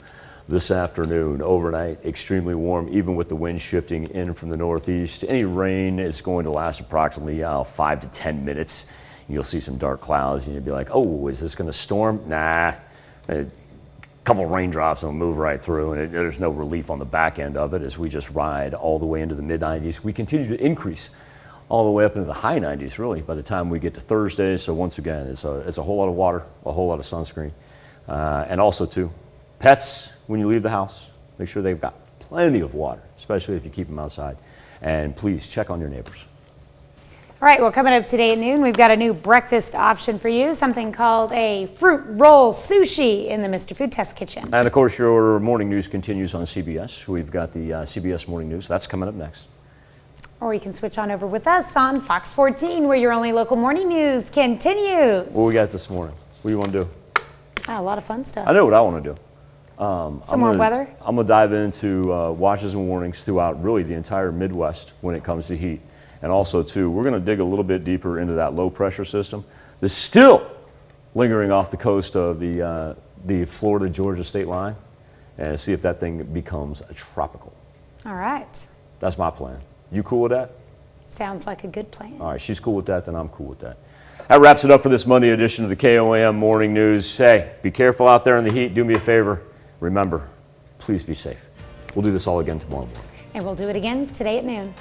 this afternoon. Overnight, extremely warm, even with the wind shifting in from the northeast. Any rain is going to last approximately 5 to 10 minutes. You'll see some dark clouds and you'll be like, oh, is this going to storm? Nah. A couple of raindrops will move right through, and there's no relief on the back end of it as we just ride all the way into the mid-90s. We continue to increase all the way up into the high 90s, really, by the time we get to Thursday. So once again, it's a whole lot of water, a whole lot of sunscreen. And also, too, pets, when you leave the house, make sure they've got plenty of water, especially if you keep them outside. And please check on your neighbors. All right, well, coming up today at noon, we've got a new breakfast option for you, something called a fruit roll sushi in the Mr. Food Test Kitchen. And of course, your morning news continues on CBS. We've got the CBS Morning News. That's coming up next. Or you can switch on over with us on Fox 14, where your only local morning news continues. What we got this morning? What do you want to do? A lot of fun stuff. I know what I want to do. Some more weather? I'm going to dive into watches and warnings throughout really the entire Midwest when it comes to heat. And also, too, we're going to dig a little bit deeper into that low pressure system that's still lingering off the coast of the Florida-Georgia state line, and see if that thing becomes a tropical. All right. That's my plan. You cool with that? Sounds like a good plan. All right, she's cool with that, then I'm cool with that. That wraps it up for this Monday edition of the KOAM Morning News. Hey, be careful out there in the heat. Do me a favor. Remember, please be safe. We'll do this all again tomorrow morning. And we'll do it again today at noon.